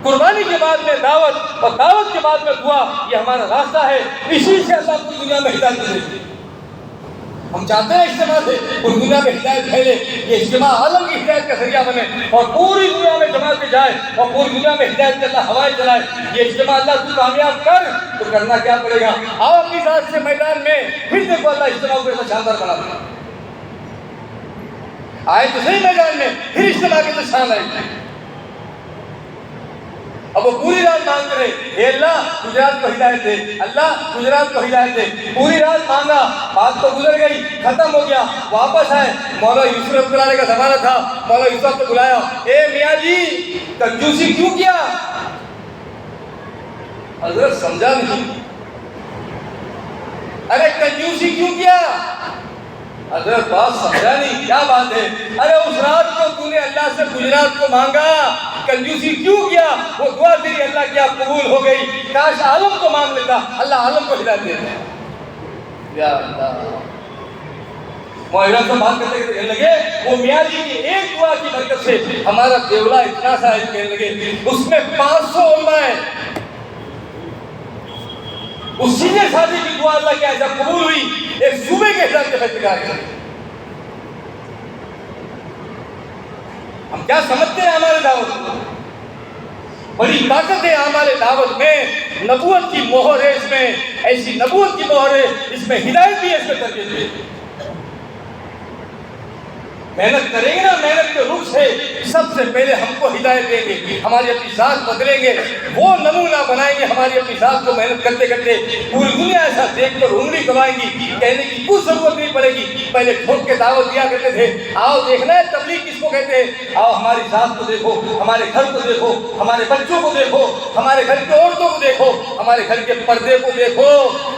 S1: कुर्बानी के बाद में दावत और दावत के बाद में दुआ, ये हमारा रास्ता है, इसी से अल्लाह पूरी दुनिया में हिदायत दे। हम चाहते हैं इज्तिमा से पूरी दुनिया में हिदायत फैले, ये इज्तिमा आलम की हिदायत का जरिया बने और पूरी दुनिया में जमात पे जाए और पूरी दुनिया में हिदायत के अल्लाह हवाएं चलाए। ये इज्तिमा अल्लाह तू कामयाब कर, तो करना क्या पड़ेगा? आओ अपनी जात से मैदान में, फिर देखो अल्लाह इज्तिमा को कैसा शानदार बना दे। आए तो सही मैदान में, फिर इज्तिमा के तो शान आएगी। अब वो पूरी रात मांगते रहे, हे अल्लाह गुजरात को हिदायत दे, अल्लाह गुजरात को हिदायत दे। पूरी रात मांगा, बात तो गुजर गई, खत्म हो गया, वापस आए, मौला यूसुफ रहमतुल्लाह का जमाना था, मौला यूसुफ को बुलाया, ए मियाँ जी कंजूसी क्यों किया? हजरत समझा नहीं, अरे कंजूसी क्यों किया? हजरत बात समझा नहीं, क्या बात है? अरे उस रात को तूने अल्लाह से गुजरात को मांगा, कंजूसी क्यों किया? वो दुआ तेरी अल्लाह की कबूल हो गई, काश आलम को मांग लेता, अल्लाह आलम को हिदायत देता। या अल्लाह, मौला से बात करते कहने लगे, वो मियाँ जी की एक दुआ की बरकत से हमारा देवला इतना सा है, कहने लगे उसमें 500 उलमा है, उसी ने शादी की दुआ अल्लाह के जब कबूल हुई, एक सूबे के हिसाब से फैसला किया। हम क्या समझते हैं हमारे दावत को? बड़ी ताकत है हमारे दावत में, नबूवत की मोहर है इसमें, ऐसी नबूवत की मोहर है इसमें, हिदायत भी है इसमें, तरबियत भी है। मेहनत करेंगे ना, मेहनत के रुख से सबसे पहले हमको हिदायत देंगे, हमारी अपनी जात बदलेंगे, वो नमूना बनाएंगे हमारी अपनी जात को। मेहनत करते करते पूरी दुनिया ऐसा देख कर उंगली दबाएंगी, कहने की कुछ जरूरत नहीं पड़ेगी। पहले ठोक के दावत दिया करते थे, आओ देखना है तबलीग किसको कहते हैं, आओ हमारी जात को देखो, हमारे घर को देखो, हमारे बच्चों को देखो, हमारे घर की औरतों को देखो, हमारे घर के पर्दे को देखो,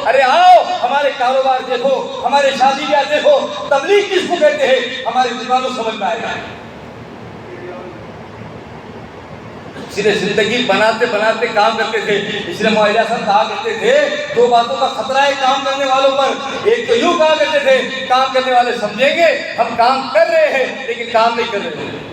S1: अरे आओ हमारे कारोबार देखो, हमारे शादी ब्याह देखो, तबलीग किसको कहते हैं, हमारे समझ में आएगा। इसलिए जिंदगी बनाते बनाते काम करते थे। इसलिए मौला साहब कहा करते थे, 2 बातों का खतरा है काम करने वालों पर। एक तो यूं कहा करते थे, काम करने वाले समझेंगे हम काम कर रहे हैं लेकिन काम नहीं कर रहे हैं।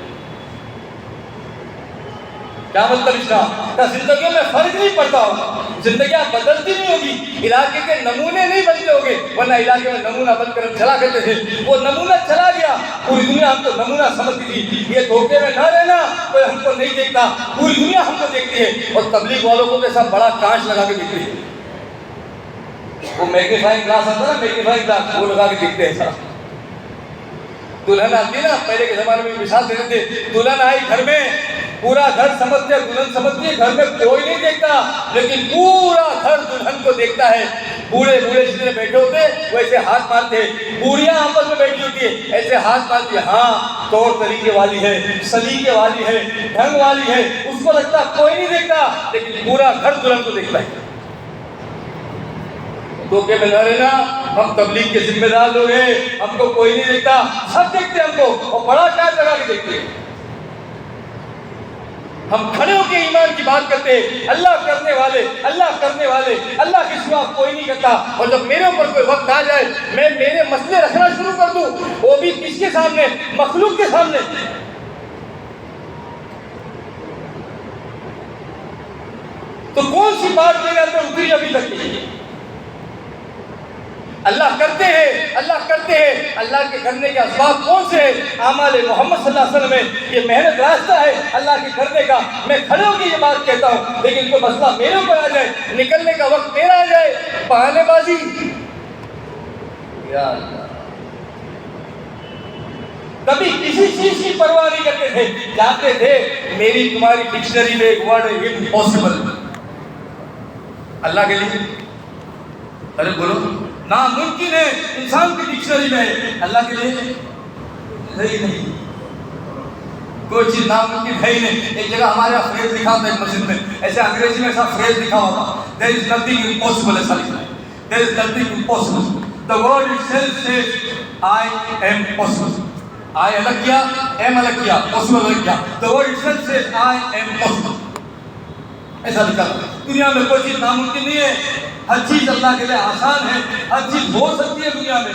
S1: क्या मतलब इसका? जिंदगी में फर्क नहीं पड़ता होगा, जिंदगी बदलती नहीं होगी, इलाके के नमूने नहीं बनते होंगे, वरना इलाके में नमूना बनकर हम चला करते थे, वो नमूना चला गया, पूरी दुनिया हमको नमूना समझती थी। ये धोखे में न रहना, कोई हमको नहीं देखता, पूरी दुनिया हमको देखती है। और तबलीग वालों को तो ऐसा बड़ा कांच लगा के देखती है, वो मैग्नीफाइंग ग्लास आता ना, मैग्नीफाइंग ग्लास, वो लगा के देखते हैं। दुल्हन आती ना, पहले के जमाने में मिसाल देते थे, दुल्हन आई घर में, पूरा घर समझते, दुल्हन समझती है, घर में कोई नहीं देखता, लेकिन पूरा घर दुल्हन को देखता है। बूढ़े बूढ़े जितने बैठे होते वैसे हाथ मारते, बूढ़ियां आपस में बैठी होती है, ऐसे हाथ मारती है, हाँ तौर तरीके वाली है, सलीके वाली है, ढंग वाली है, उसको लगता कोई नहीं देखता, लेकिन पूरा घर दुल्हन को देखता है। धोखे में न रहना, हम तबलीग के जिम्मेदार लोग हैं, हमको कोई नहीं देखता, सब देखते हमको, और बड़ा कांच लगा के देखते हैं। हम खड़े होकर ईमान की बात करते हैं, अल्लाह करने वाले, अल्लाह करने वाले, अल्लाह के सिवा कोई नहीं करता। और जब मेरे ऊपर कोई वक्त आ जाए, मैं मेरे मसले रखना शुरू कर दूं, वो भी किसके सामने? मखलूक के सामने। तो कौन सी बात मेरे अंदर उतरी अभी तक की? अल्लाह करते हैं, अल्लाह करते हैं। अल्लाह के करने के असबाब कौन से हैं? आमाल मोहम्मद सल्लल्लाहु अलैहि वसल्लम में ये मेहनत रास्ता है अल्लाह के करने का। मैं खड़े होकर ये बात कहता हूँ, लेकिन कोई मसला मेरे ऊपर आ जाए, निकलने का वक्त मेरा आ जाए, बहानेबाजी। या अल्लाह, कभी किसी चीज की परवाह नहीं करते थे, जानते थे मेरी तुम्हारी डिक्शनरी में एक वर्ड है इम्पॉसिबल अल्लाह के लिए। अरे बोलो, नामुमकिन है इंसान की डिक्शनरी में, अल्लाह के लिए नहीं। कोई चीज नामुमकिन है ही नहीं। एक जगह हमारे यहाँ फ्रेज लिखा था एक मस्जिद में, ऐसे अंग्रेजी में ऐसा फ्रेज लिखा हुआ था, देयर इज नथिंग इम्पॉसिबल, ऐसा लिखा है, there is nothing impossible. The word itself says I am possible. I अलग किया, एम अलग किया, पॉसिबल अलग किया। The word itself says I am possible, ऐसा लिखा था। दुनिया में कोई चीज नामुमकिन नहीं है, हर चीज अल्लाह के लिए आसान है, हर चीज हो सकती है दुनिया में।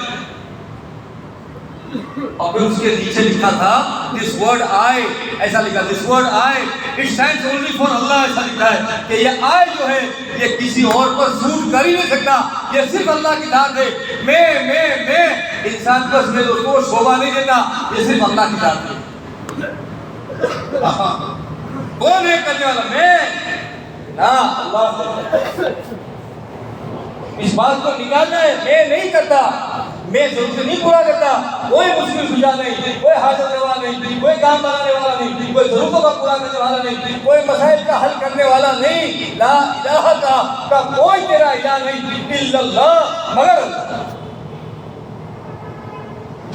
S1: और फिर उसके नीचे लिखा था दिस वर्ड आई, ऐसा लिखा, this word I it stands only for Allah, ऐसा लिखा है कि ये आई जो है ये किसी और पर सूट कर ही नहीं सकता, ये सिर्फ अल्लाह की जात है। मैं इंसान को अपने दोस्तों को शोभा नहीं देता, ये सिर्फ अल्लाह की जात है। कौन है करने वाला? मैं ना, अल्लाह। इस बात को निकालना है, मैं नहीं करता, मैं जरूरत नहीं पूरा करता, कोई मुश्किल सुझा नहीं, कोई हाजत रवा नहीं, कोई काम बनाने वाला नहीं, कोई जरूरतों का पूरा करने वाला नहीं, कोई मसाइल का हल करने वाला नहीं। ला इलाहा का कोई तेरा इलाह नहीं इल्लल्लाह, मगर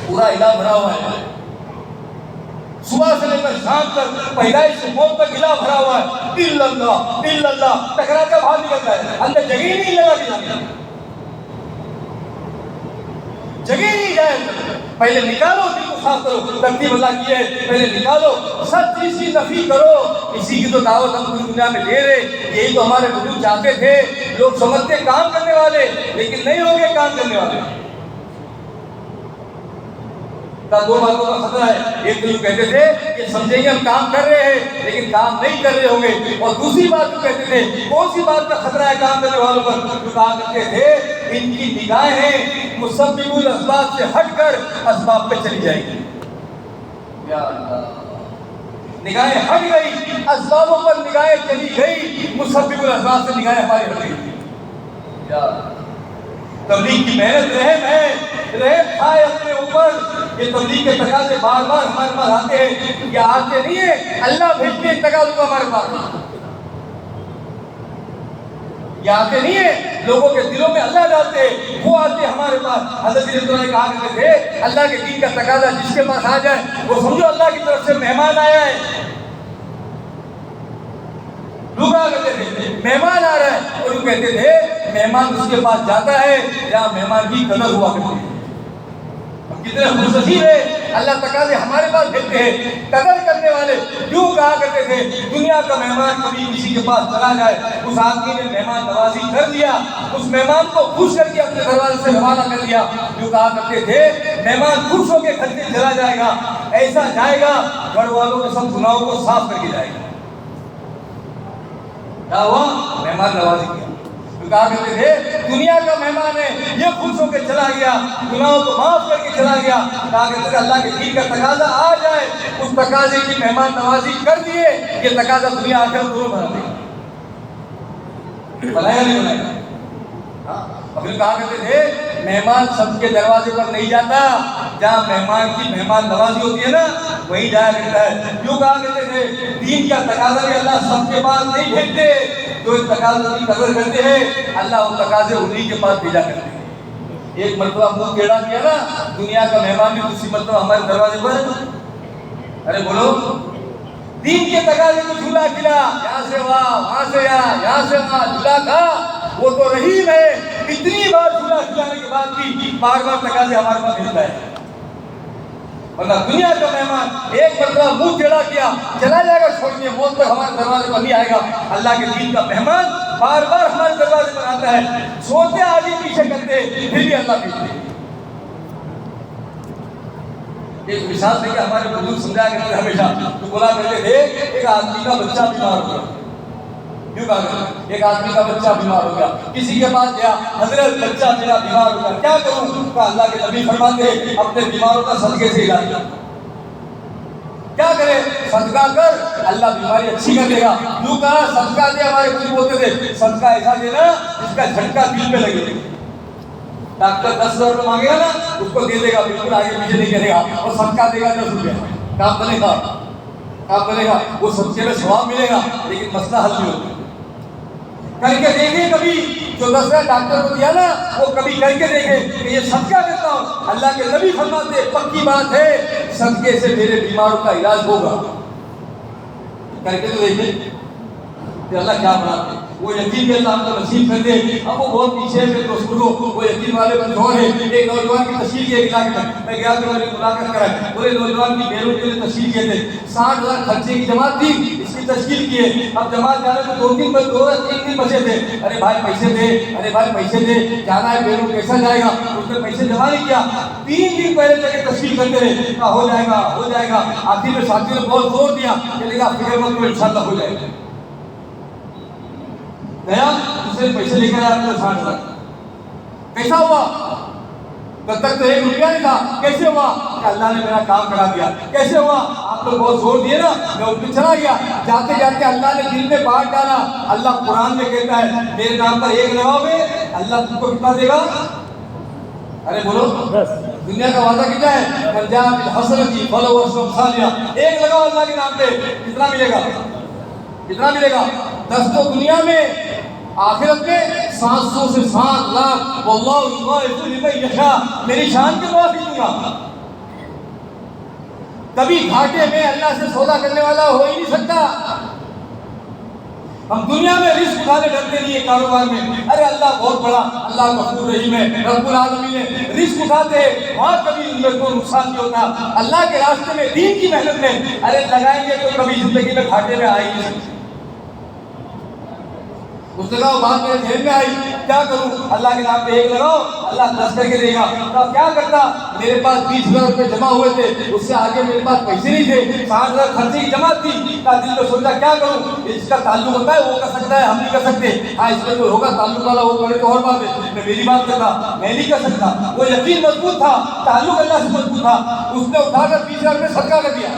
S1: पूरा इलाह भरा हुआ है। सुबह से लेकर शाम तक, पैदाइश से मौत तक इलाह भरा हुआ है। इल्लल्लाह इल्लल्लाह, टकरा कर बाहर निकलता है, अंदर जगह ही नहीं लगा दिया, जगह नहीं जाए। पहले निकालो, दिल को साफ करो, तरतीब अल्लाह की है, पहले निकालो, सब चीज की नफी करो। इसी की तो दावत हम पूरी दुनिया में दे रहे, यही तो हमारे बुजुर्ग चाहते थे। लोग समझते काम करने वाले, लेकिन नहीं हो गए काम करने वाले। दो बातों का खतरा है, एक तो यूं कहते थे कि समझेंगे हम काम कर रहे हैं, लेकिन काम नहीं कर रहे होंगे। और दूसरी बात कहते थे, कौन सी बात का खतरा है काम करने वालों पर? तो कहा करते थे इनकी निगाहें मुसब्बिबुल असबाब से हटकर असबाब पे चली जाएगी। या निगाहें हट गई, असबाबों पर निगाहें चली गई, मुसब्बिबुल असबाब से निगाहें हमारी हट गई। या तबलीग की मेहनत रहम है, रहम खाए अपने ऊपर। ये तबलीग के तकाज़े बार बार हमारे पास आते हैं, ये आते नहीं है, अल्लाह भेजते हैं तकाज़ों को हमारे पास, ये आते नहीं है, लोगों के दिलों में अल्लाह डालते हैं, वो आते हैं हमारे पास। हज़रत ने कहा करते थे अल्लाह के दीन का तकाज़ा जिसके पास आ जाए वो समझो अल्लाह की तरफ से मेहमान आया है। लोग आ करते थे मेहमान आ रहा है, और वो कहते थे मेहमान उसके पास जाता है जहाँ मेहमान की कदर हुआ करती है। कितने खुशनसीब है, अल्लाह तकाज़े हमारे पास भेजते हैं। कदर करने वाले क्यों कहा करते थे दुनिया का मेहमान कभी किसी के पास चला जाए, उस आदमी ने मेहमान नवाजी कर दिया, उस मेहमान को खुश करके अपने दरवाजे से रवाना कर दिया। जो कहा करते थे मेहमान खुश होकर घर से चला जाएगा, ऐसा जाएगा घर वालों के सब गुनाहों को साफ करके जाएगा। क्या हुआ? मेहमान नवाजी किया। तो कहा करते थे दुनिया का मेहमान है, ये खुश होकर चला गया, गुनाहों को माफ करके चला गया। कहा करते थे अल्लाह के दीन का तकाजा आ जाए, उस तकाजे की मेहमान नवाजी कर दिए, ये तकाजा दुनिया आखिरत दोनों बना देगा। बनाया नहीं बनाया? और फिर कहा करते थे मेहमान सबके दरवाजे पर नहीं जाता, जहाँ मेहमान की मेहमान नवाजी होती है ना वहीं जाया करता है। क्यों कहा करते थे दीन का तकाजा भी अल्लाह सबके पास नहीं भेजते, जो इस तकाजे की कदर करते हैं अल्लाह उन तकाजे उन्हीं के पास भेजा करते हैं। एक मरतबा मुंह टेढ़ा किया ना, दुनिया का मेहमान भी दूसरी मरतबा हमारे दरवाजे पर, अरे बोलो दीन के तकाजे को झूला खिला, यहाँ से वहाँ, वहाँ से यहाँ से वहाँ झूला खा, वो तो रहीम है। इतनी बार झूला खिलाने के बाद भी बार बार तकाजे हमारे पास भेजता है। वरना दुनिया का मेहमान एक मरतबा मुंह टेढ़ा किया चला जाएगा, छोड़िए मौत तक हमारे दरवाजे पर नहीं आएगा। अल्लाह के दीन का मेहमान बार बार हमारे दरवाजे पर आता है, सोते आगे पीछे करते फिर भी अल्लाह भेजते। एक मिसाल देके हमारे बुजुर्ग समझाया करते हमेशा, तो बोला करते थे एक आदमी का बच्चा बीमार हो गया, यूं कहा, एक आदमी का बच्चा बीमार हो गया, किसी के पास गया, हजरत बच्चा मेरा बीमार हो गया, क्या करूं? कहा अल्लाह के नबी फरमाते हैं अपने बीमारों का सदके से इलाज कर। क्या करे? सदका कर, अल्लाह बीमारी अच्छी कर देगा। यूं कहा सदका दे, हमारे कुछ बोलते थे सदका ऐसा देना जिसका झटका दिल पे लगे। डॉक्टर 10,000 रुपये मांगेगा ना, उसको दे देगा, बिल्कुल आगे पीछे नहीं करेगा, और सदका देगा 10 रुपया, काम बनेगा, काम बनेगा, वो सदके में सवाब मिलेगा, लेकिन मसला हल नहीं होगा। करके देखे कभी, जो 10,000 डॉक्टर को दिया ना, वो कभी करके देखे कि ये सदका देता हूँ। अल्लाह के नबी फरमाते पक्की बात है, सदके से मेरे बीमारों का इलाज होगा। करके तो देखे अल्लाह क्या बनाते, वो यकीन में अल्लाह हमको नसीब कर दे। अब वो बहुत पीछे है दोस्तों को, वो यकीन वाले बंदों है। एक नौजवान की तस्वीर की इलाके में मैं गया तो मेरी मुलाकात करा, पूरे नौजवान की बेरों के लिए तस्वीर किए थे, 60,000 खर्चे की जमात थी, इसकी तस्वीर किए। अब जमात जाने को 2-3 दिन बचे थे। अरे भाई पैसे दे, अरे भाई पैसे दे, जाना है बेरों, कैसा जाएगा? उसने पैसे जमा नहीं किया, 3 दिन पहले जाके तस्वीर करते रहे, हो जाएगा हो जाएगा। आखिर में साथियों ने बहुत जोर दिया, चलेगा फिक्र मत करो इंशाल्लाह हो जाएगा। गया दूसरे पैसे लेकर आया अपने 60,000, कैसा हुआ? तब तक तो 1 रुपया नहीं था, कैसे हुआ? कि अल्लाह ने मेरा काम करा दिया। कैसे हुआ? आप लोग बहुत जोर दिए ना, मैं उठ के चला गया, जाते जाते अल्लाह ने दिल में बांट डाला। अल्लाह कुरान में कहता है मेरे नाम पर 1 लगाओगे, अल्लाह तुमको कितना देगा? अरे बोलो, दुनिया का वादा कितना है? पंजाब हसरती फलो सालिया, 1 लगाओ अल्लाह के नाम पे, कितना मिलेगा? कितना मिलेगा? 10 तो दुनिया में, आखिरत में 700 से 7 लाख। वल्लाहु युज़ाइफु लिमन यशा, मेरी शान के मुआफिक दूंगा। कभी घाटे में अल्लाह से सौदा करने वाला हो ही नहीं सकता। हम दुनिया में रिस्क उठाने डरते नहीं है कारोबार में। अरे अल्लाह बहुत बड़ा, अल्लाह गफूर रहीम है, रब्बुल आलमीन है, रिस्क उठाते हैं, वहाँ कभी मेरे को नुकसान नहीं होता। अल्लाह के रास्ते में, दीन की मेहनत में अरे लगाएंगे तो कभी जिंदगी में घाटे में आए नहीं सकते। उस जगह बात मेरे ध्यान में आई, क्या करूं? अल्लाह के नाम पे 1 लगाओ, अल्लाह 10 करके देगा। तो क्या करता? मेरे पास 20,000 रुपये जमा हुए थे, उससे आगे मेरे पास पैसे नहीं थे, 60,000 खर्चे की जमा थी। दिल में सोचा क्या करूं? इसका ताल्लुक होता है, वो कर सकता है, हम नहीं कर सकते। हाँ इसमें तो होगा ताल्लुक वाला, वो करे तो और बात है, मैं मेरी बात करता, मैं नहीं कर सकता। वो यकीन मजबूत था, ताल्लुक अल्लाह से मजबूत था, उसने उठाकर 20,000 रुपये सदका कर दिया।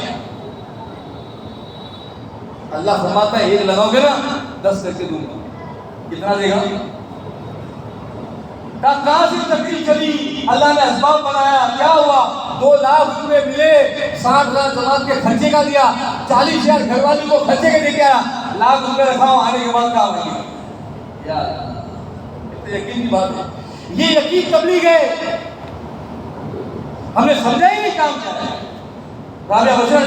S1: अल्लाह फरमाता है 1 लगाओगे ना, 10 करके दूंगा। कितना देगा? कहाँ से तकलीफ चली? अल्लाह ने असबाब बनाया, क्या हुआ? 2 लाख रुपए मिले, 60,000 जमात के खर्चे का दिया, 40,000 घरवाली को खर्चे के देके आया, लाख रुपए रखा हूं, आने के बाद क्या होगा? यार तो यकीन की बात है, ये यकीन तबलीग है। हमने समझा ही नहीं काम क्या है। राबिया बशर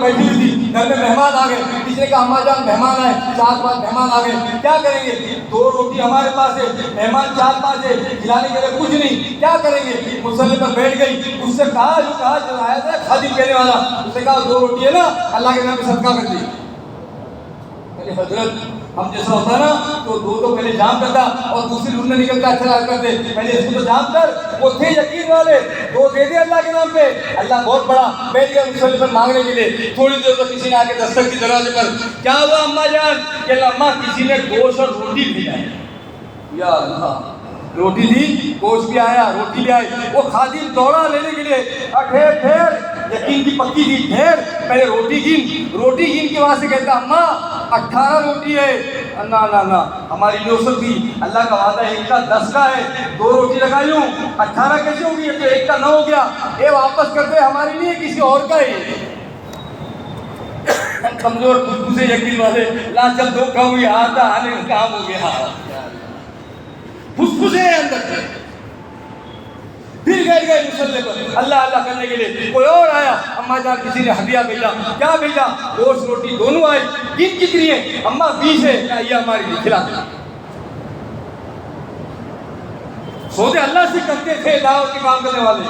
S1: बैठी हुई थी, घर में मेहमान आ गए, किसी ने कहा अम्मा जान मेहमान आए, 4-5 मेहमान आ गए, क्या करेंगे? 2 रोटी हमारे पास है, मेहमान 4-5 है, खिलाने के लिए कुछ नहीं, क्या करेंगे? मुसल्ले पर बैठ गई, उससे कहा जो आया था खादिम कहने वाला, उससे कहा 2 रोटी है ना, अल्लाह के नाम पे सदका कर दी। हजरत हम जैसा होता है ना, तो 2 तो पहले जाम करता और दूसरी ढूंढने निकलता, अच्छा करते, पहले इसको तो जाम कर। वो थे यकीन वाले, 2 दे दे अल्लाह के नाम पे, अल्लाह बहुत बड़ा। बैठ गया मुसल्ले पर मांगने के लिए, थोड़ी देर तो किसी ने आके दस्तक की दरवाजे पर, क्या हुआ अम्मा जान? कि अम्मा किसी ने गोश्त और रोटी भेजा है। या अल्लाह, रोटी दी, गोश्त भी आया, रोटी भी आई। वो खादिम दौड़ा लेने के लिए, ठहर ठहर, यकीन की पक्की थी, ठहर पहले रोटी गिन। रोटी गिन के वहां से कहता अम्मा 18 रोटी है। ना ना ना, हमारी नौसत थी, अल्लाह का वादा है 1 का 10 का है, 2 रोटी लगाई हूँ, 18 कैसे होगी? तो 1 का 9 हो गया, ये वापस कर दे, हमारी नहीं है किसी और का है। कमजोर खुशबू से यकीन वाले, ला जब 2 कम हुई, आता आने का काम हो गया, फुसफुसे अंदर से। फिर बैठ गए मुसल्ले पर अल्लाह अल्लाह करने के लिए। कोई और आया, अम्मा जान किसी ने हदिया भेजा, क्या भेजा? गोश्त रोटी दोनों आई। कितनी है? अम्मा 20 है, ये हमारी लिए खिला दे। सौदे अल्लाह से करते थे दावत के काम करने वाले,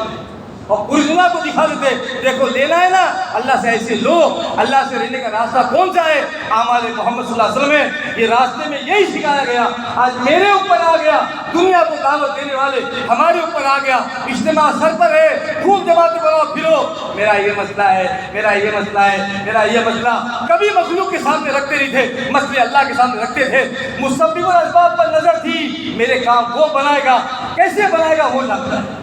S1: और पूरी दुनिया को दिखा देते, देखो लेना है ना अल्लाह से, ऐसे लो। अल्लाह से रहने का रास्ता कौन सा है? आमाल मोहम्मद सल्लल्लाहु अलैहि वसल्लम में ये रास्ते में यही सिखाया गया। आज मेरे ऊपर आ गया, दुनिया को दावत देने वाले हमारे ऊपर आ गया, इज्तिमा सर पर है, खूब जमात करो फिरो, मेरा ये मसला है, मेरा ये मसला है, मेरा ये मसला। कभी मखलूक के सामने रखते नहीं थे, मसले अल्लाह के सामने रखते थे। मुसब्बिबुल असबाब पर नजर थी, मेरे काम वो बनाएगा, कैसे बनाएगा वो जानता है।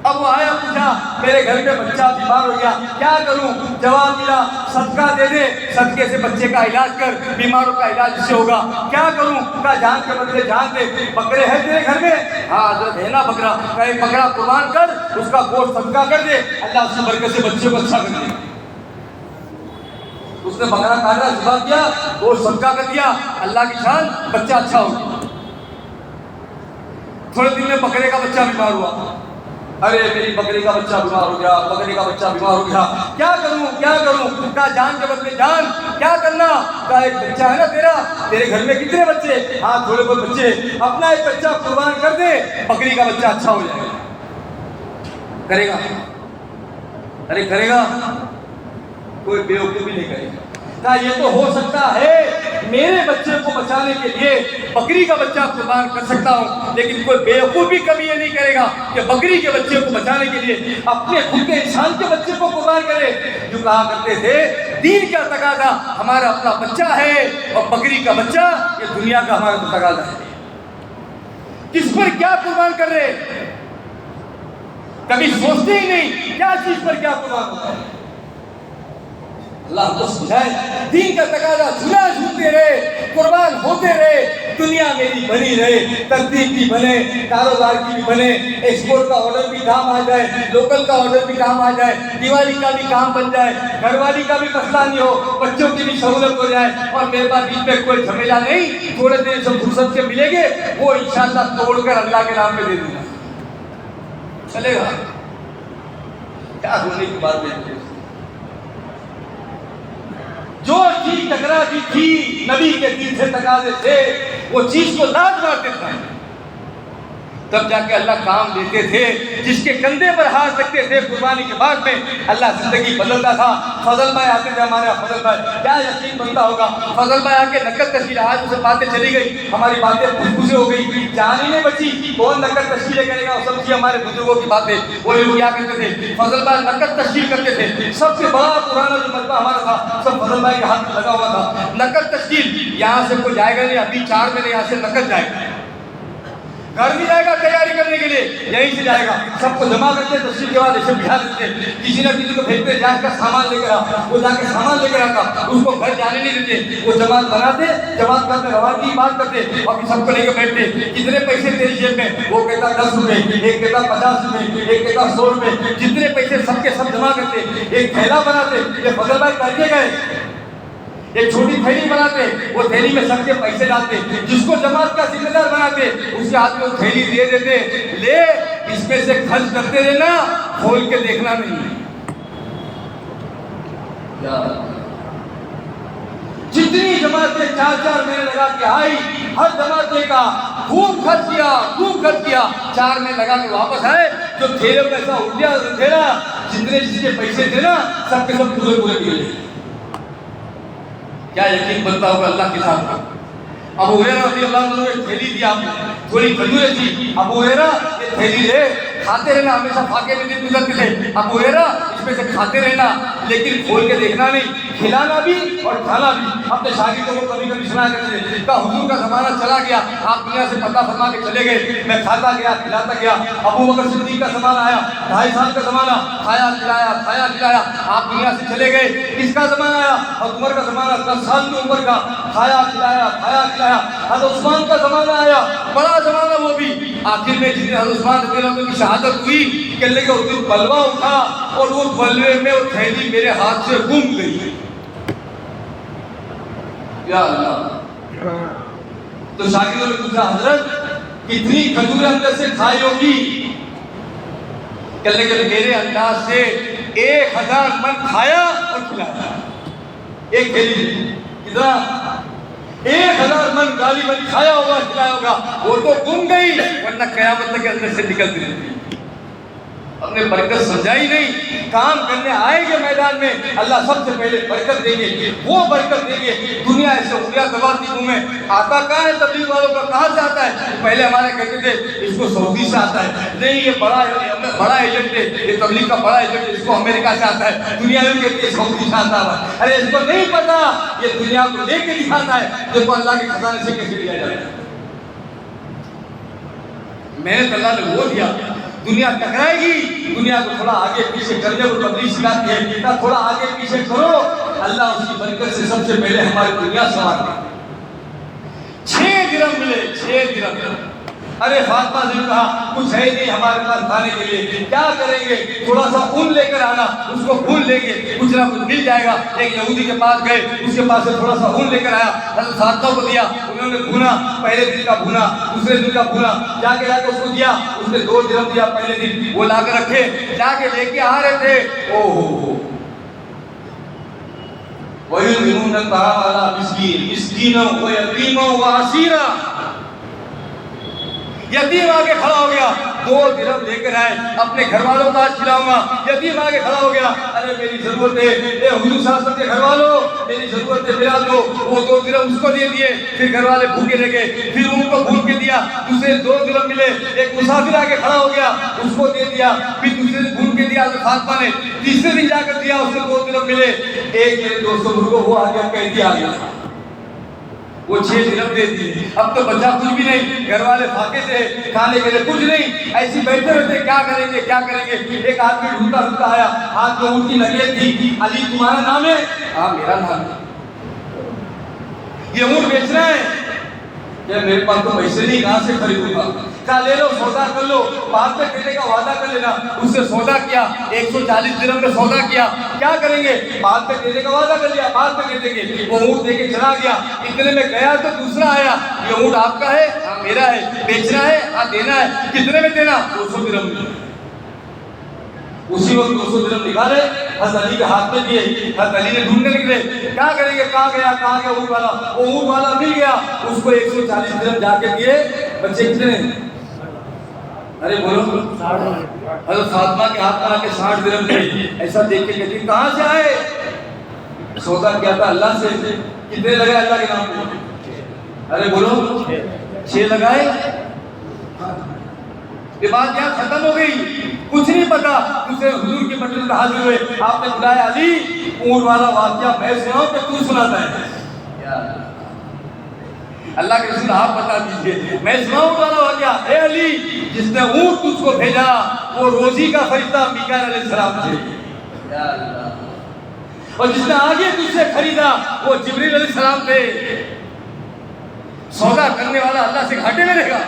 S1: अब वो आया, पूछा मेरे घर में बच्चा बीमार हो गया, क्या करूं? जवाब मिला, सदका दे दे, सदके से बच्चे का इलाज कर, बीमारों का इलाज इससे होगा। क्या करूं? कहा जान के बदले जान दे। बकरे हैं तेरे घर में? हाँ हजरत है ना बकरा। कहीं बकरा कुर्बान कर, उसका गोश्त सदका कर दे, अल्लाह उसकी बरकत से बच्चे को अच्छा कर दे। उसने बकरा काटा, ज़िबा किया, गोश्त सदका कर दिया, अल्लाह की शान, बच्चा अच्छा हो गया। थोड़े दिन में बकरे का बच्चा बीमार हुआ। अरे मेरी बकरी का बच्चा बीमार हो गया, बकरी का बच्चा बीमार हो गया, क्या करूं क्या करूं? कहा जान के बदले जान, क्या करना? कहा एक बच्चा है ना तेरा, तेरे घर में कितने बच्चे? हाँ थोड़े बहुत बच्चे, अपना एक बच्चा कुर्बान कर दे, बकरी का बच्चा अच्छा हो जाएगा। करेगा? अरे करेगा? कोई बेवकूफी नहीं करेगा। कहा ये तो हो सकता है, मेरे बच्चे को बचाने के लिए बकरी का बच्चा कुर्बान कर सकता हूँ, लेकिन कोई बेवकूफी कभी ये नहीं करेगा कि बकरी के बच्चे को बचाने के लिए अपने खुद के इंसान के बच्चे को कुर्बान करे। जो कहा करते थे, दीन क्या तकाजा, हमारा अपना बच्चा है, और बकरी का बच्चा ये दुनिया का हमारा तकाजा है। किस पर क्या कुर्बान कर रहे, कभी सोचते ही नहीं क्या चीज पर क्या कुर्बान होता है। अल्लाह को समझाए, दीन का तकाजा झूला झूलते रहे, कुर्बान होते रहे, दुनिया मेरी बनी रहे, तरतीब भी बने, कारोबार की भी बने, एक्सपोर्ट का ऑर्डर भी काम आ जाए, लोकल का ऑर्डर भी काम आ जाए, दिवाली का भी काम बन जाए, घरवाली का भी मसला नहीं हो, बच्चों की भी सहूलत हो जाए, और मेरे पास बीच में कोई झमेला नहीं, थोड़े देर से फुर्सत से मिलेंगे, वो इंशाअल्लाह तोड़कर अल्लाह के नाम पे दे दूंगा, चलेगा? क्या होने की बात है? जो चीज टकराती थी नबी के दिल से तकाजे थे, वो चीज को लाज मारते थे, तब जाके अल्लाह काम देते थे। जिसके कंधे पर हाथ रखते थे कुर्बानी के बाद में, अल्लाह जिंदगी बदलता था। फजल भाई आते थे हमारे, फजल भाई क्या यकीन बनता होगा, फजल भाई आके नकद तस्वीर, आज उसे बातें चली गई, हमारी बातें खुशबुशे हो गई, जान ही नहीं बची, कौन नकद तस्वीरें करेगा? वो सब हमारे बुजुर्गों की बातें, वो लोग क्या करते थे, फजल भाई नकद तस्वीर करते थे। सबसे बड़ा पुराना जो मजबा हमारा था, सब फजल भाई के हाथ में लगा हुआ था, नकद तस्वीर। यहाँ से कोई जाएगा नहीं, अभी 4 महीने यहाँ से नकद जाएगा, घर भी जाएगा तैयारी करने के लिए, यहीं से जाएगा, सबको जमा करते, तस्वीर के बाद ऐसे बिठा देते, किसी न किसी को भेजते, जाकर सामान लेकर आ, वो जाके सामान लेकर आता, उसको घर जाने नहीं देते, वो जमात बनाते, जमात करते, रवानगी की बात करते, और फिर सबको लेकर बैठते, कितने पैसे तेरी जेब में? वो कहता 10 रुपए, एक कहता 50 रुपए, एक कहता 100 रुपए, जितने पैसे सबके सब जमा करते, एक थैला बनाते। ये फजल भाई करके गए, एक छोटी थैली बनाते, वो थैली में सबके पैसे डालते, जिसको जमात का जिम्मेदार बनाते, उसके हाथ में वो थैली दे देते, ले इसमें से खर्च करते रहना, खोल के देखना नहीं। जितनी जमातें 4-4 महीने लगा के आई, हर जमाते का खूब खर्च किया, 4 महीने लगा के वापस आए, जो थैले में ऐसा उल्टिया थैला, जितने जिसके पैसे थे ना, सबके सब पूरे मिले। क्या यकीन बनता होगा अल्लाह के साथ। अबू हुरैरा रज़ियल्लाहु अन्हु ने थैली दी, आपने थोड़ी खजूरें थी, अबू हुरैरा ये थैली ले, खाते रहना, हमेशा फाके में दिन गुजरते थे, अबू हुरैरा इसमें से खाते रहना, लेकिन खोल के देखना नहीं, खिलाना भी और खाना भी। अपने शागिर्दों को कभी कभी सुना करते थे, का हुजूर का जमाना चला गया, आप दुनिया से पर्दा फरमा के चले गए, मैं खाता गया खिलाता गया। अबू बकर सिद्दीक का जमाना आया, 2.5 साल का जमाना, खाया खिलाया, आप दुनिया से चले गए। किसका जमाना आया? और उमर का जमाना, 10 साल की उम्र का, खाया खिलाया। हज़रत उस्मान का जमाना आया, बड़ा जमाना वो भी। आखिर में जिस दिन हज़रत उस्मान रज़ियल्लाहु अन्हु की शहादत हुई, कहने लगे उस दिन बलवा उठा, और वो बलवे में वो थैली मेरे हाथ से गुम गई। या अल्लाह। तो शागिर्दों ने पूछा, हजरत कितनी खजूरें अंदर से खाई होगी? कहने लगे मेरे अंदाज से 1000 मन खाया और खिलाया, एक थैली कितना? 1000 मन गालिबन खाया होगा, खिलाया होगा, वो तो गुम गई, वरना कयामत के अंदर से निकलती रहती। हमने बरकत समझाई नहीं। काम करने आएंगे मैदान में, अल्लाह सबसे पहले बरकत देंगे, वो बरकत देंगे। दुनिया ऐसे उंगलियां दबाती घूमें, आता कहाँ है तबलीग वालों का, कहाँ से आता है? पहले हमारे कहते थे इसको सऊदी से आता है, नहीं ये बड़ा एजेंट है, ये तबलीग का बड़ा एजेंट है, इसको अमेरिका से आता है। दुनिया में कहती है सऊदी से आता है। अरे इसको नहीं पता, ये दुनिया को लेके दिखाता है, देखो अल्लाह के खजाने से कैसे लिया जाता है। मेहनत अल्लाह ने वो दिया। दुनिया टकराएगी, दुनिया को थोड़ा आगे पीछे करने को तबलीग सिखाती है, कितना थोड़ा आगे पीछे करो, अल्लाह उसकी बरकत से सबसे पहले हमारी दुनिया संवारती। 6 दिरहम मिले, 6 दिरहम। अरे फातिमा ने कहा कुछ है नहीं हमारे पास खाने के लिए, क्या करेंगे? थोड़ा सा ऊन लेकर आना, उसको भून लेंगे, कुछ ना कुछ मिल जाएगा। एक यहूदी के पास गए, उसके पास से थोड़ा सा ऊन लेकर आया, हज़रत फातिमा को दिया, उन्होंने भुना, पहले दिन का भुना, दूसरे दिन का भुना, जाके उसको दिया, उसने 2 दिरहम दिया पहले दिन, वो लाकर रखे, जाके लेके आ रहे थे। ओहो वही मिनून ताम अला मिस्कीन, मिस्कीनों व यतीमों व असीरा। यतीम आगे खड़ा हो गया, 2 दिरहम लेकर आए, अपने घर वालों को आज खिलाऊंगा। यतीम आगे खड़ा हो गया, अरे मेरी जरूरत है, ए हुजूर साहब के घर वालों मेरी जरूरत है, मिला दो। वो 2 दिरहम उसको दे दिए, फिर घर वाले भूखे रह गए, फिर उनको भून के दिया, दूसरे 2 दिरहम मिले। एक मुसाफिर आगे खड़ा हो गया, उसको दे दिया, फिर दूसरे दिन भून के दिया तो फातिमा ने, तीसरे दिन जाकर दिया, उसको 2 दिरहम मिले। एक मेरे दोस्तों को वो आ गया, कैदी आ गया, वो 6 दिरहम दे दिए। अब तो बचा कुछ भी नहीं, घर वाले फाके से, खाने के लिए कुछ नहीं, ऐसे बैठे रहते, क्या करेंगे क्या करेंगे। एक आदमी ढूंढता ढूंढता आया, हाथ में ऊँट की नकेल थी। अली तुम्हारा नाम है? हाँ मेरा नाम है। ये ऊँट बेचना है? क्या मेरे पास तो पैसे नहीं, कहाँ से खरीदूंगा? कहा ले लो, सौदा कर लो, बाद में देने का वादा कर लेना। उससे सौदा किया, 140 दिरहम में सौदा किया। क्या करेंगे? बाद में देने का वादा कर लिया, बाद में दे देंगे। वो ऊँट देके चला गया। इतने में गया तो दूसरा आया, ये ऊँट आपका है? हाँ मेरा है। बेचना है? हाँ देना है। कितने में देना? 200 दिरहम। उसी वक्त 200 दिरहम निकाले, हज़रत अली के हाथ में दिए। हज़रत अली ने ढूंढने निकले, क्या करेंगे, कहाँ गया ऊँट वाला? वो ऊँट वाला मिल गया, उसको 140 दिरहम जाके दिए। बच्चे कितने? अरे बोलो। हज़रत फातिमा के हाथ में आके 60 दिरहम दिए। ऐसा देख के कहती कहाँ से आए? सौदा किया था अल्लाह से। कितने लगाए अल्लाह के नाम पे? अरे बोलो। 6 लगाए। ये बात यहाँ खत्म हो गई, कुछ नहीं पता। दूसरे हुजूर की मंजिल में हाजिर हुए, आपने बुलाया, अली ऊँट वाला वाक़या मैं सुनाऊं कि तू सुनाता है? अल्लाह के रसूल आप बता दीजिए, मैं सुनाऊं ऊँट वाला वाक़या? ए अली, जिसने ऊँट तुझको भेजा वो रोजी का फरिश्ता मीकाईल अलैहिस्सलाम थे, और जिसने आगे तुझसे खरीदा वो जिब्रील अलैहिस्सलाम थे। सौदा करने वाला अल्लाह से घाटे में रहेगा,